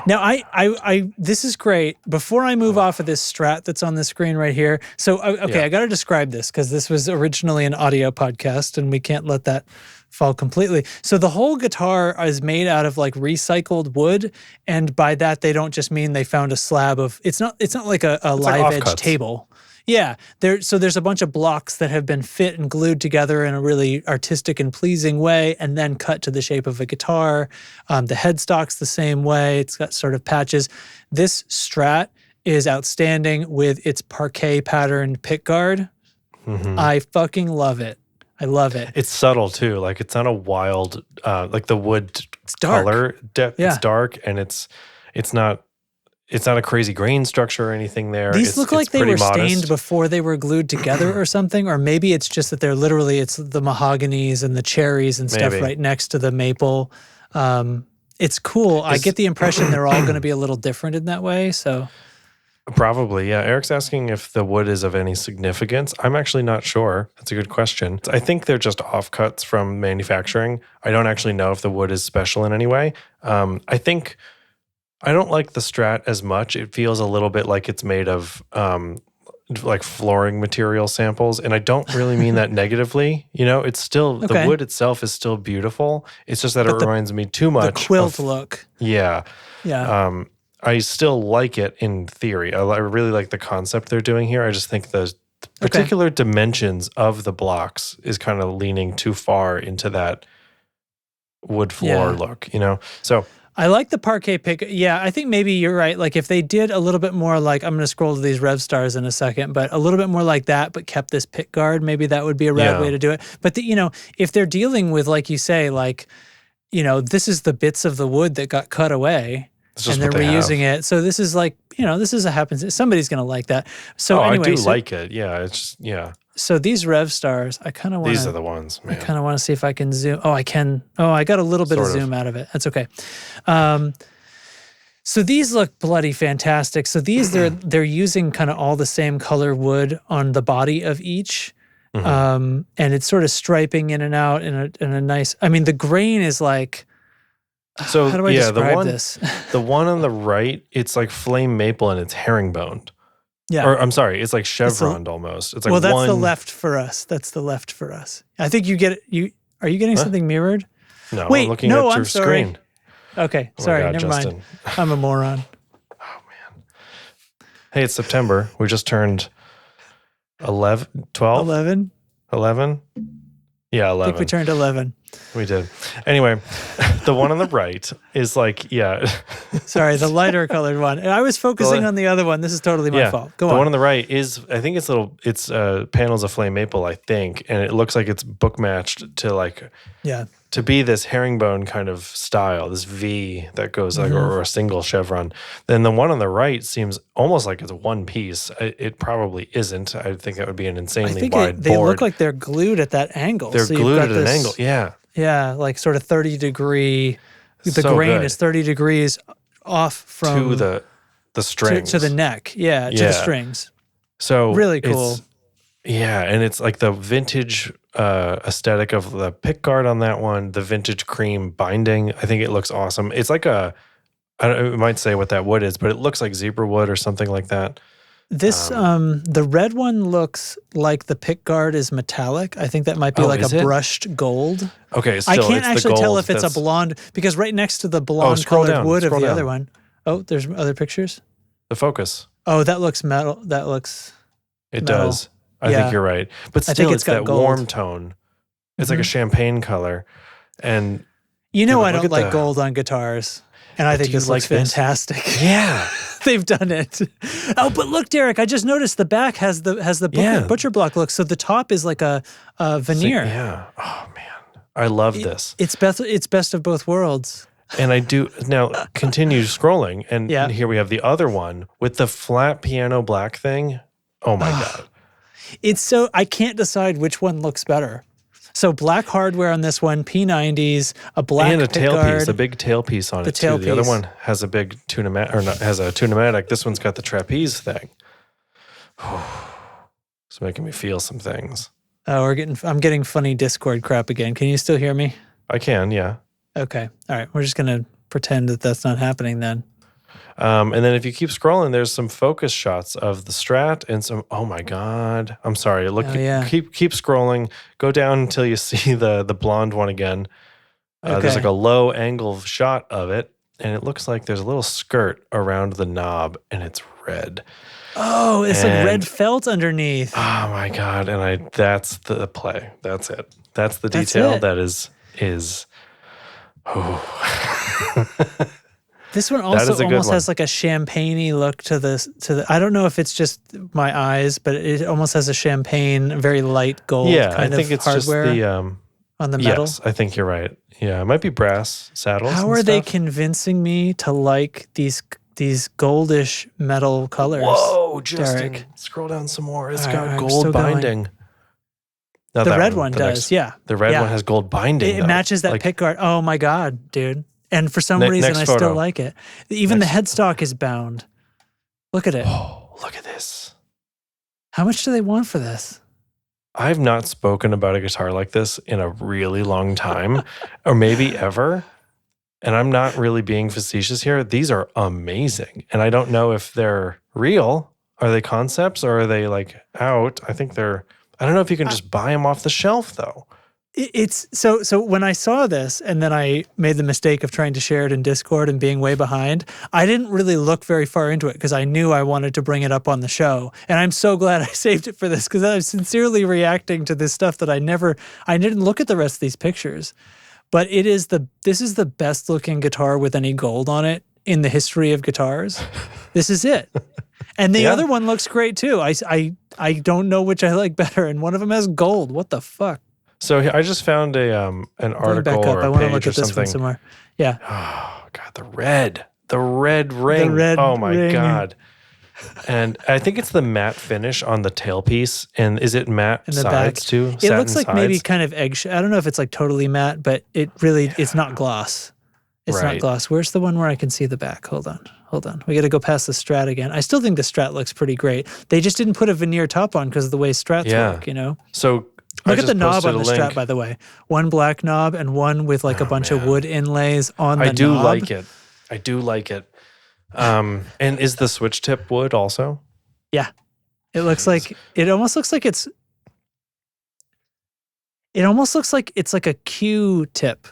Now I this is great. Before I move off of this Strat that's on the screen right here. So okay, I got to describe this because this was originally an audio podcast and we can't let that fall completely. So the whole guitar is made out of like recycled wood, and by that they don't just mean they found a slab of. It's not like a live edge table. Yeah, there's a bunch of blocks that have been fit and glued together in a really artistic and pleasing way, and then cut to the shape of a guitar. The headstock's the same way. It's got sort of patches. This Strat is outstanding with its parquet patterned pickguard. Mm-hmm. I fucking love it. I love it. It's subtle too. Like it's not a wild, like the wood color depth. Yeah. It's dark and it's not a crazy grain structure or anything there. These look like they were stained before they were glued together or something, or maybe it's just that they're literally, it's the mahoganies and the cherries and stuff right next to the maple. It's cool. I get the impression they're all going to be a little different in that way. So probably, yeah. Eric's asking if the wood is of any significance. I'm actually not sure. That's a good question. I think they're just offcuts from manufacturing. I don't actually know if the wood is special in any way. I think I don't like the Strat as much. It feels a little bit like it's made of like flooring material samples, and I don't really mean that negatively. It's still the wood itself is still beautiful. It's just that it reminds me too much the quilt look. Yeah. I still like it in theory. I really like the concept they're doing here. I just think the particular dimensions of the blocks is kind of leaning too far into that wood floor look, So I like the parquet pick. Yeah, I think maybe you're right. Like if they did a little bit more like, I'm going to scroll to these Rev Stars in a second, but a little bit more like that, but kept this pick guard, maybe that would be a rad way to do it. But if they're dealing with, like you say, like, this is the bits of the wood that got cut away. And they're reusing it. So this is like, this is a happens. Somebody's going to like that. So anyway. I do like it. Yeah. It's just, So these Rev Stars, I kind of want to. These are the ones, man. I kind of want to see if I can zoom. Oh, I can. Oh, I got a little bit of zoom out of it. That's okay. So these look bloody fantastic. So these, they're using kind of all the same color wood on the body of each. Mm-hmm. And it's sort of striping in and out in a nice, I mean, the grain is like, so how do I describe this? The one on the right, it's like flame maple and it's herringboned. Yeah. Or I'm sorry, it's like chevroned almost. It's like that's the left for us. That's the left for us. I think you get it. Are you getting something mirrored? No, I'm looking at your screen. Okay, sorry, never mind. I'm a moron. Oh man. Hey, it's September. We just turned 11, 12? 11? 11? Yeah, 11. I think we turned 11. We did. Anyway, the one on the right is like, Sorry, the lighter colored one. And I was focusing on the other one. This is totally my fault. Go on. The one on the right is, I think it's panels of flame maple, I think. And it looks like it's book matched to like, to be this herringbone kind of style, this V that goes like, or a single chevron. Then the one on the right seems almost like it's one piece. It probably isn't. I think that would be an insanely wide board. They look like they're glued at that angle. They're glued at an angle, yeah. Yeah, like sort of 30 degree. The grain is 30 degrees off from to the strings to the neck. Yeah, to the strings. So really cool. And it's like the vintage aesthetic of the pick guard on that one, the vintage cream binding. I think it looks awesome. It's like I might say what that wood is, but it looks like zebra wood or something like that. This the red one looks like the pick guard is metallic. I think that might be like a brushed gold. Okay, I can't actually tell if it's a blonde because right next to the blonde colored wood of the other one. Oh, there's other pictures. The focus. Oh, that looks metal. That looks. It does. I think you're right, but still, it's that gold. Warm tone. It's like a champagne color, and I don't like gold on guitars. And I think this looks fantastic. Yeah. They've done it. Oh, but look, Derek, I just noticed the back has the butcher block look. So the top is like a veneer. Yeah. Oh man. I love this. It's best of both worlds. And I do now continue scrolling, and here we have the other one with the flat piano black thing. Oh my God. It's so, I can't decide which one looks better. So black hardware on this one, P90s, a black and a tailpiece, pickguard. a big tailpiece on it too. The other one has a big has a tunematic. This one's got the trapeze thing. It's making me feel some things. Oh, I'm getting funny Discord crap again. Can you still hear me? I can, yeah. Okay. All right. We're just going to pretend that that's not happening then. And then if you keep scrolling, there's some focus shots of the Strat and some, oh my God. I'm sorry. Look, keep scrolling. Go down until you see the blonde one again. There's like a low angle shot of it, and it looks like there's a little skirt around the knob, and it's red. Oh, it's like red felt underneath. Oh my God. And that's the play. That's it. That's the detail that is This one also almost has like a champagne-y look to the. I don't know if it's just my eyes, but it almost has a champagne, very light gold kind of hardware. I think it's just the on the metal. Yes, I think you're right. Yeah, it might be brass saddles. How are they convincing me to like these goldish metal colors? Whoa, Justin, Derek. Scroll down some more. It's got gold binding. The red one does, yeah. The red one has gold binding. It matches that pickguard. Oh my God, dude. And for some reason, I still like it. Even the headstock is bound. Look at it. Oh, look at this. How much do they want for this? I've not spoken about a guitar like this in a really long time, or maybe ever. And I'm not really being facetious here. These are amazing. And I don't know if they're real. Are they concepts or are they like out? I think I don't know if you can just buy them off the shelf though. It's so when I saw this and then I made the mistake of trying to share it in Discord and being way behind, I didn't really look very far into it because I knew I wanted to bring it up on the show. And I'm so glad I saved it for this because I was sincerely reacting to this stuff that I didn't look at the rest of these pictures. But this is the best looking guitar with any gold on it in the history of guitars. This is it. And the other one looks great too. I don't know which I like better, and one of them has gold. What the fuck? So I just found an article or a I want to page look or at this something. one somewhere. Yeah. Oh God, the red ring. Oh my ring. God. And I think it's the matte finish on the tailpiece. And is it matte in the sides back too? It looks like sides? maybe kind of eggshell. I don't know if it's like totally matte, but it's not gloss. It's not gloss. Where's the one where I can see the back? Hold on. We got to go past the Strat again. I still think the Strat looks pretty great. They just didn't put a veneer top on because of the way Strats work, you know? So look at the knob on the Strat, by the way. One black knob and one with like a bunch of wood inlays on the knob. I do like it. And is the switch tip wood also? Yeah. It almost looks like it's like a Q tip.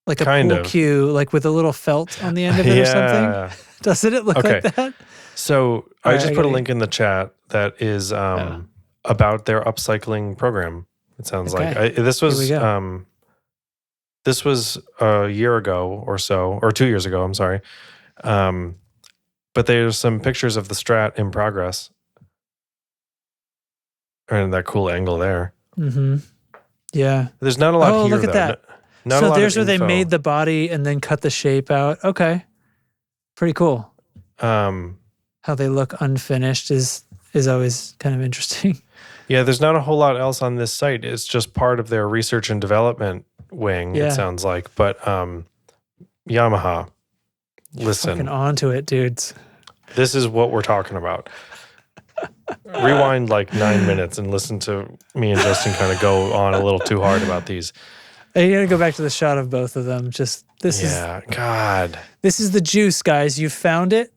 Like a pool cue, like with a little felt on the end of it or something. Doesn't it look like that? So I just put a link in the chat that is about their upcycling program. It sounds like this was a year ago or so, or 2 years ago. I'm sorry, but there's some pictures of the Strat in progress, and that cool angle there. Mm-hmm. Yeah, there's not a lot here. Oh, look at that. So there's where they made the body and then cut the shape out. Okay. Pretty cool. How they look unfinished is always kind of interesting. Yeah, there's not a whole lot else on this site. It's just part of their research and development wing, it sounds like. But Yamaha, listen. Fucking onto it, dudes. This is what we're talking about. Rewind like 9 minutes and listen to me and Justin kind of go on a little too hard about these. You gotta go back to the shot of both of them. This is the juice, guys. You found it.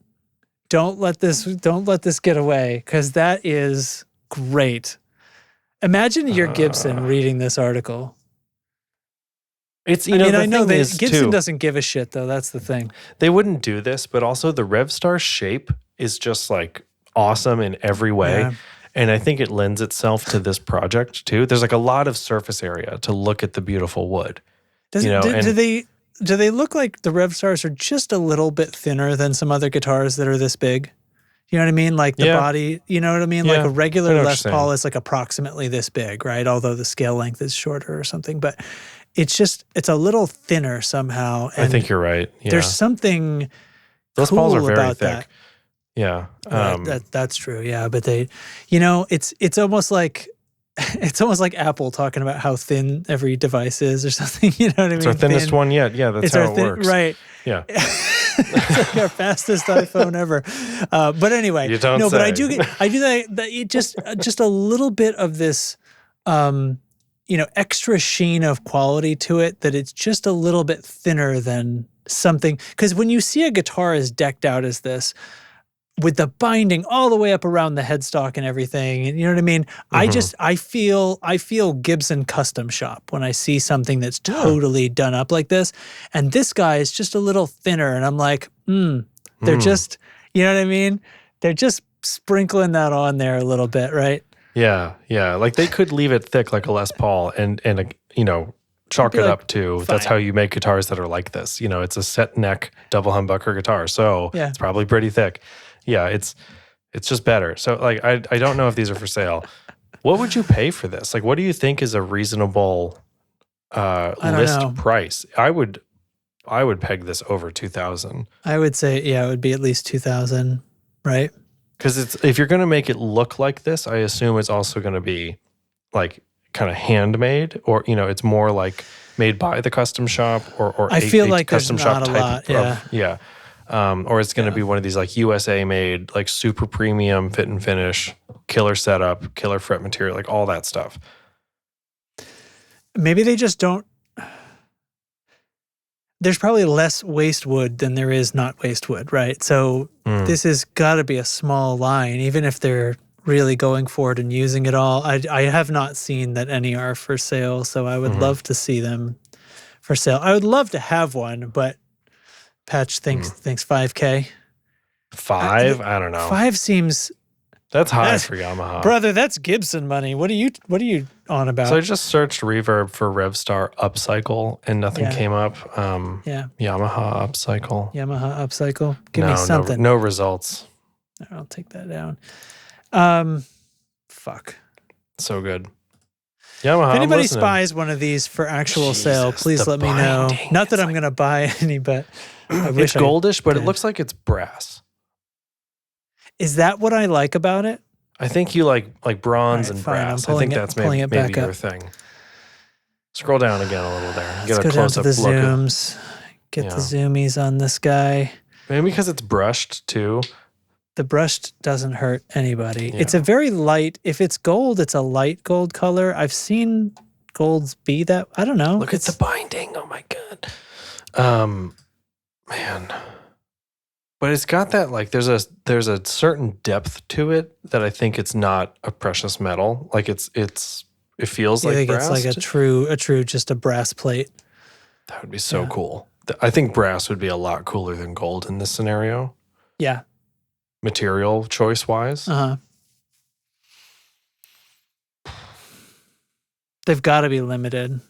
Don't let this get away, because that is great. Imagine you're Gibson reading this article. It's I know that Gibson doesn't give a shit though. That's the thing. They wouldn't do this, but also the Revstar shape is just like awesome in every way. Yeah. And I think it lends itself to this project too. There's like a lot of surface area to look at the beautiful wood. Do they do they look like the Revstars are just a little bit thinner than some other guitars that are this big? You know what I mean? Like the body, you know what I mean? Yeah, like a regular I know what Les you're Paul saying. is like approximately this big, right? Although the scale length is shorter or something, but it's a little thinner somehow. And I think you're right. Yeah. there's something Les cool Pauls are very about thick. that. Yeah. That's true. Yeah. But they, it's almost like, it's almost like Apple talking about how thin every device is or something. You know what I mean? It's our thinnest one yet. Yeah, that's how it works. Right. Yeah. It's like our fastest iPhone ever. But anyway, You don't but say. I do that it just a little bit of this, extra sheen of quality to it, that it's just a little bit thinner than something. Because when you see a guitar as decked out as this, with the binding all the way up around the headstock and everything, and you know what I mean? Mm-hmm. I feel Gibson custom shop when I see something that's totally done up like this. And this guy is just a little thinner, and I'm like, they're just, you know what I mean? They're just sprinkling that on there a little bit, right? Yeah, yeah. Like they could leave it thick like a Les Paul and chalk it up to that's how you make guitars that are like this. It's a set neck double humbucker guitar, so it's probably pretty thick. Yeah, it's just better. So like I don't know if these are for sale. What would you pay for this? Like, what do you think is a reasonable list price? I would peg this over 2,000. I would say it would be at least 2,000, right? Because if you're going to make it look like this, I assume it's also going to be like kind of handmade, or it's more like made by the custom shop, or I feel like custom there's shop not a type lot. yeah. Or it's going to be one of these like USA made, like super premium fit and finish, killer setup, killer fret material, like all that stuff. Maybe they just don't. There's probably less waste wood than there is not waste wood, right? So this has got to be a small line, even if they're really going for it and using it all. I have not seen that any are for sale, so I would love to see them for sale. I would love to have one, but Patch thinks $5K. 5? I don't know. 5 seems that's high for Yamaha, brother. That's Gibson money. What are you on about? So I just searched Reverb for Revstar Upcycle and nothing came up. Yamaha Upcycle. Yamaha Upcycle. Give me something. No results. I'll take that down. Fuck. So good. Yamaha. If anybody spies one of these for actual sale, please let me know. Not that I'm going to buy any, but I wish it's goldish, but it looks like it's brass. Is that what I like about it? I think you like bronze and brass. I think that's maybe your thing. Scroll down again a little there. Let's go down to the zooms. Get the zoomies on this guy. Maybe because it's brushed too. The brushed doesn't hurt anybody. Yeah. It's a very light, if it's gold, it's a light gold color. I've seen golds be that, I don't know. Look at the binding. Oh my God. Man. But it's got that, like, there's a certain depth to it that I think it's not a precious metal. Like it feels like brass. It's like a true just a brass plate. That would be so cool. I think brass would be a lot cooler than gold in this scenario. Yeah. Material choice wise. They've got to be limited.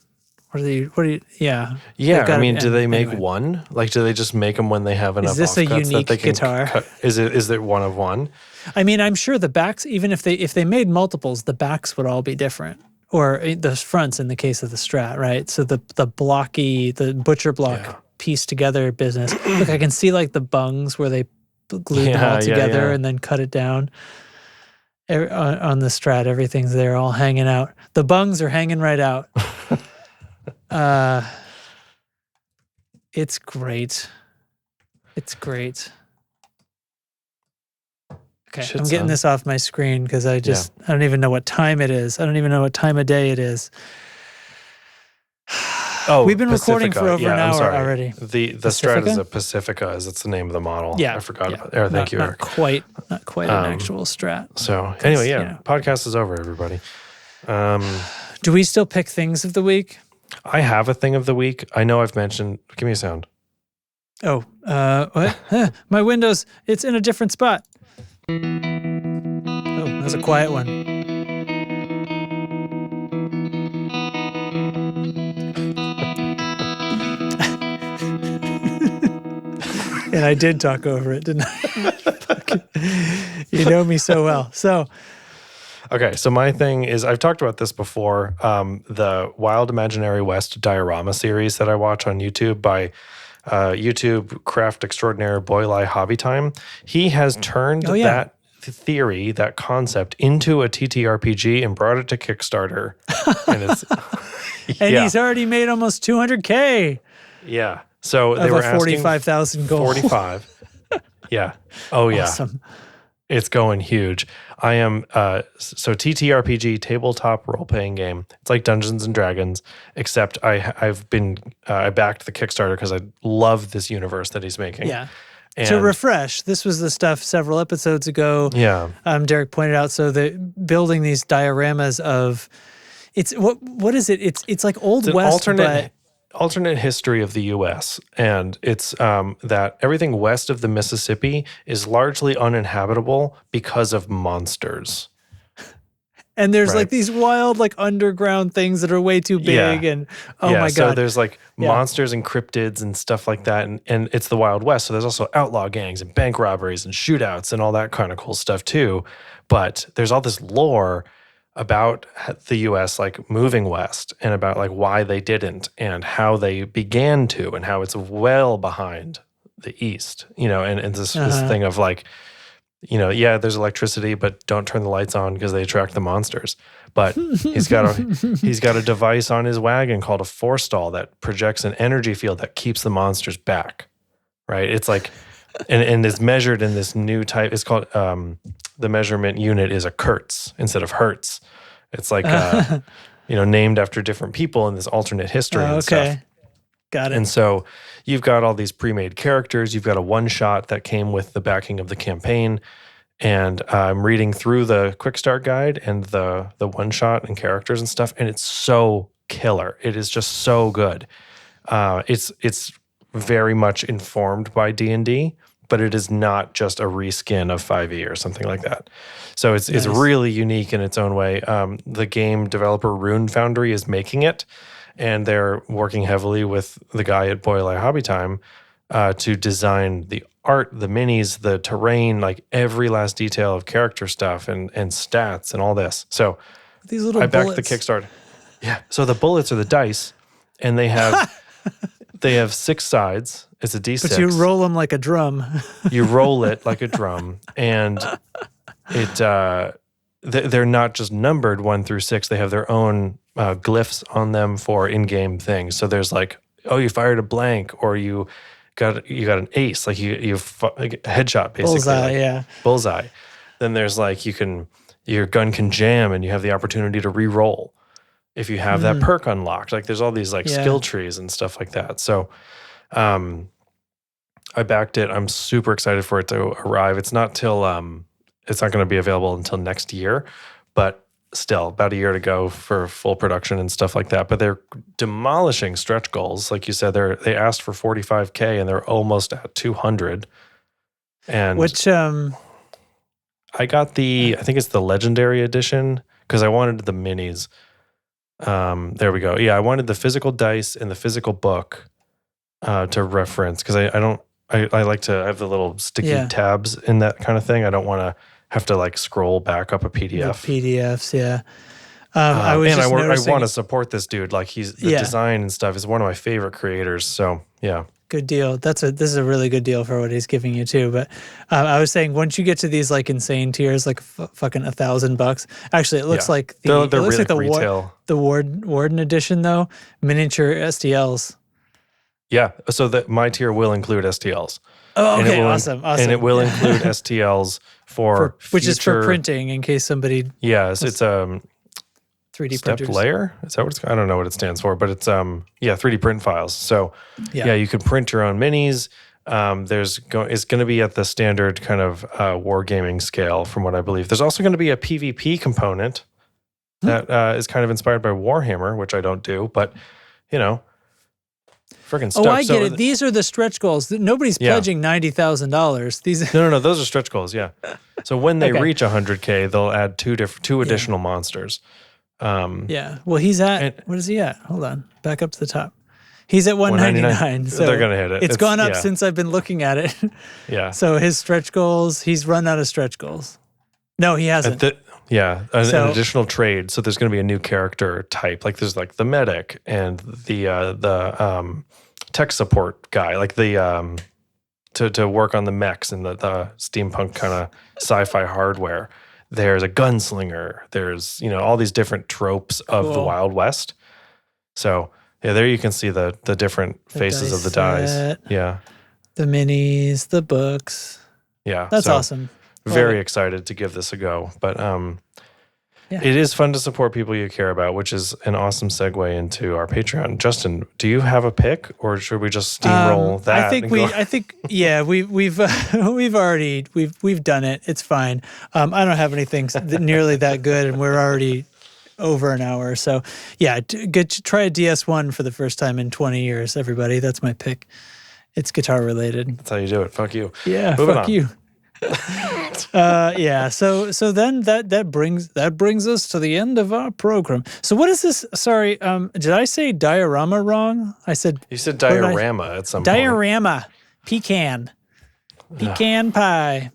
Yeah. I mean, do they make one? Like, do they just make them when they have enough? Is this a unique guitar? Is it one of one? I mean, I'm sure the backs, even if they made multiples, the backs would all be different, or the fronts in the case of the Strat, right? So the butcher block pieced together business. Look, I can see like the bungs where they glued them all together and then cut it down. On the Strat, everything's there, all hanging out. The bungs are hanging right out. It's great. It's great. Okay, I'm getting this off my screen because I don't even know what time it is. I don't even know what time of day it is. Oh, we've been recording for over an hour already. The Strat is a Pacifica, as it's the name of the model. Yeah, I forgot about it. Thank you, Eric. Not quite an actual Strat. So anyway, podcast is over, everybody. Do we still pick things of the week? I have a thing of the week. I know I've mentioned. Give me a sound. Oh, what? My Windows. It's in a different spot. Oh, that's a quiet one. And I did talk over it, didn't I? You know me so well. So, okay, so my thing is, I've talked about this before, the Wild Imaginary West diorama series that I watch on YouTube by YouTube craft extraordinaire Boylai Hobby Time. He has turned that theory, that concept, into a TTRPG and brought it to Kickstarter. And it's and he's already made almost 200K. Yeah. So they were asking 45,000 goal. 45. Yeah. Oh yeah. Awesome. It's going huge. I am so TTRPG, tabletop role playing game. It's like Dungeons and Dragons, except I backed the Kickstarter because I love this universe that he's making. Yeah. And to refresh, this was the stuff several episodes ago. Yeah. Derek pointed out. So building these dioramas of, it's what is it? It's like Old West, alternate history of the U.S. And it's that everything west of the Mississippi is largely uninhabitable because of monsters. And there's like these wild, like underground things that are way too big. And my God. So there's like monsters and cryptids and stuff like that. And it's the Wild West. So there's also outlaw gangs and bank robberies and shootouts and all that kind of cool stuff too. But there's all this lore about the U.S. like moving west and about like why they didn't and how they began to and how it's well behind the East, and this thing of like, there's electricity, but don't turn the lights on because they attract the monsters. But he's got a device on his wagon called a forestall that projects an energy field that keeps the monsters back. Right? It's like, and it's measured in this new type. It's called the measurement unit is a Kurtz instead of Hertz. It's like named after different people in this alternate history and stuff. Got it. And so you've got all these pre-made characters. You've got a one-shot that came with the backing of the campaign. And I'm reading through the quick start guide and the one-shot and characters and stuff, and it's so killer. It is just so good. It's very much informed by D&D, but it is not just a reskin of 5e or something like that. So it's really unique in its own way. The game developer Rune Foundry is making it, and they're working heavily with the guy at Boylai Hobby Time to design the art, the minis, the terrain, like every last detail of character stuff and stats and all this. So these little I backed the Kickstarter. Yeah. So the bullets are the dice, and they have 6 sides. It's a D6. But you roll them like a drum. You roll it like a drum, and they're not just numbered 1 through 6. They have their own glyphs on them for in-game things. So there's like, oh, you fired a blank, or you got an ace, like you a headshot basically. Bullseye. Then there's like your gun can jam, and you have the opportunity to re-roll if you have that perk unlocked. Like there's all these like skill trees and stuff like that. So I backed it. I'm super excited for it to arrive. It's not going to be available until next year, but still about a year to go for full production and stuff like that. But they're demolishing stretch goals. Like you said, they asked for 45K and they're almost at 200. And which I got I think it's the Legendary Edition because I wanted the minis. There we go. Yeah, I wanted the physical dice and the physical book to reference because I like to have the little sticky tabs in that kind of thing. I don't want to have to like scroll back up a PDF. The PDFs, yeah. I want to support this dude. Like the design and stuff is one of my favorite creators. So yeah. Good deal. This is a really good deal for what he's giving you too. But I was saying once you get to these like insane tiers, like fucking $1,000. Actually, it looks like retail. The Warden edition though, miniature STLs. Yeah. So my tier will include STLs. Oh, okay. Awesome. And it will include STLs which is for printing in case somebody. Yes, it's 3D step printers. layer. Is that what it's? I don't know what it stands for, but it's 3D print files. So you can print your own minis. It's going to be at the standard kind of wargaming scale, from what I believe. There's also going to be a PvP component that is kind of inspired by Warhammer, which I don't do, but freaking stuff. Oh, I get it. These are the stretch goals. Nobody's pledging $90,000. These. No. Those are stretch goals. Yeah. So when they reach 100K, they'll add two additional monsters. Well, he's at. What is he at? Hold on. Back up to the top. He's at 199. So they're gonna hit it. It's gone up since I've been looking at it. Yeah. So his stretch goals, he's run out of stretch goals. No, he hasn't. An additional trade. So there's going to be a new character type. Like there's like the medic and the tech support guy, like the to work on the mechs and the steampunk kind of sci-fi hardware. There's a gunslinger. There's all these different tropes of the Wild West. So yeah, there you can see the different faces of the dice. Yeah, the minis, the books. Yeah, that's awesome. Very excited to give this a go. But it is fun to support people you care about, which is an awesome segue into our Patreon. Justin, do you have a pick, or should we just steamroll that? We've done it. It's fine. I don't have anything nearly that good, and we're already over an hour. So yeah, try a DS1 for the first time in 20 years, everybody. That's my pick. It's guitar related. That's how you do it. Fuck you. Yeah, fuck you. So then that brings us to the end of our program. So what is this? Sorry, did I say diorama wrong? You said diorama at some point. Diorama, pecan pie.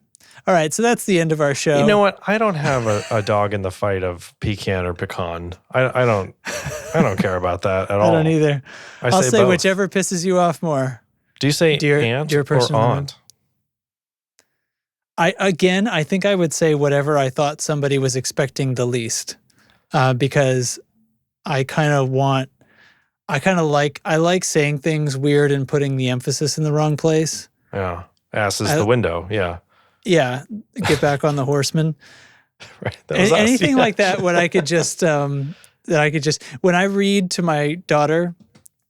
All right, so that's the end of our show. You know what? I don't have a dog in the fight of pecan or pecan. I don't care about that at all. I don't either. I'll say both. Whichever pisses you off more. Do you say aunt or aunt? I think I would say whatever I thought somebody was expecting the least, because I like saying things weird and putting the emphasis in the wrong place. Yeah, ass is the window. Yeah. Yeah, get back on the horseman. Right. Anything like that. When I could just when I read to my daughter,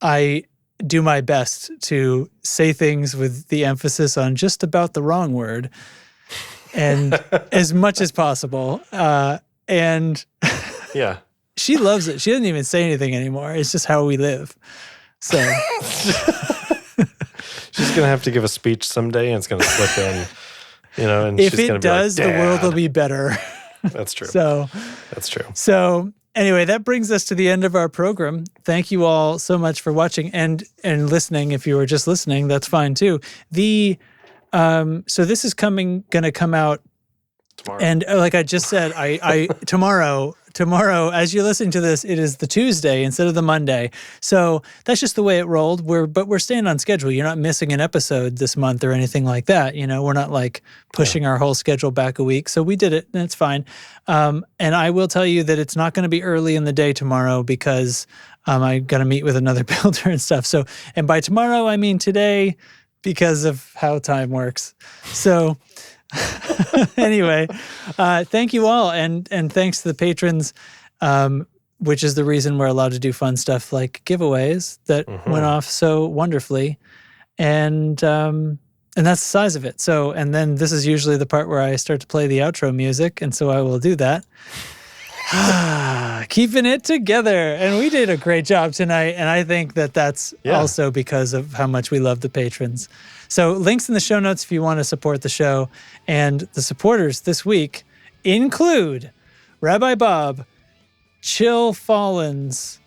I do my best to say things with the emphasis on just about the wrong word. And as much as possible. And yeah, she loves it. She doesn't even say anything anymore. It's just how we live. So she's going to have to give a speech someday and it's going to slip in, and if she's going to be does, like, the world will be better. That's true. That's true. So anyway, that brings us to the end of our program. Thank you all so much for watching and listening. If you were just listening, that's fine too. So this is going to come out tomorrow. And like I just said, I tomorrow, as you're listening to this, it is the Tuesday instead of the Monday. So that's just the way it rolled. But we're staying on schedule. You're not missing an episode this month or anything like that. We're not like pushing our whole schedule back a week. So we did it and it's fine. And I will tell you that it's not going to be early in the day tomorrow because I got to meet with another builder and stuff. So, and by tomorrow, I mean today, because of how time works. So anyway, thank you all. And thanks to the patrons, which is the reason we're allowed to do fun stuff like giveaways that went off so wonderfully. And that's the size of it. So, and then this is usually the part where I start to play the outro music. And so I will do that. Keeping it together. And we did a great job tonight. And I think that's also because of how much we love the patrons. So links in the show notes if you want to support the show. And the supporters this week include Rabbi Bob, Chill Fallens,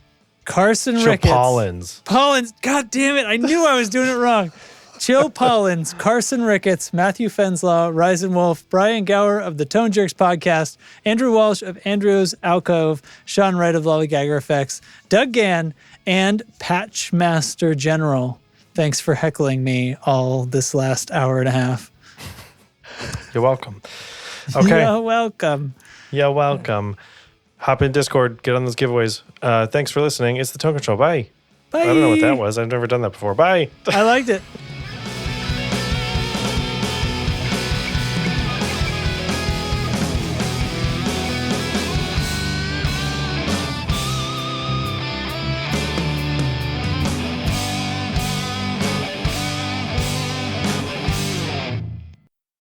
Carson Ricketts. Pollins. God damn it. I knew I was doing it wrong. Chill Pollins, Carson Ricketts, Matthew Fenslaw, Ryzen Wolf, Brian Gower of the Tone Jerks podcast, Andrew Walsh of Andrew's Alcove, Sean Wright of Lollygagger Effects, Doug Gann, and Patchmaster General. Thanks for heckling me all this last hour and a half. You're welcome. Okay. You're welcome. You're welcome. Hop in Discord, get on those giveaways. Thanks for listening. It's the Tone Control. Bye. Bye. I don't know what that was. I've never done that before. Bye. I liked it.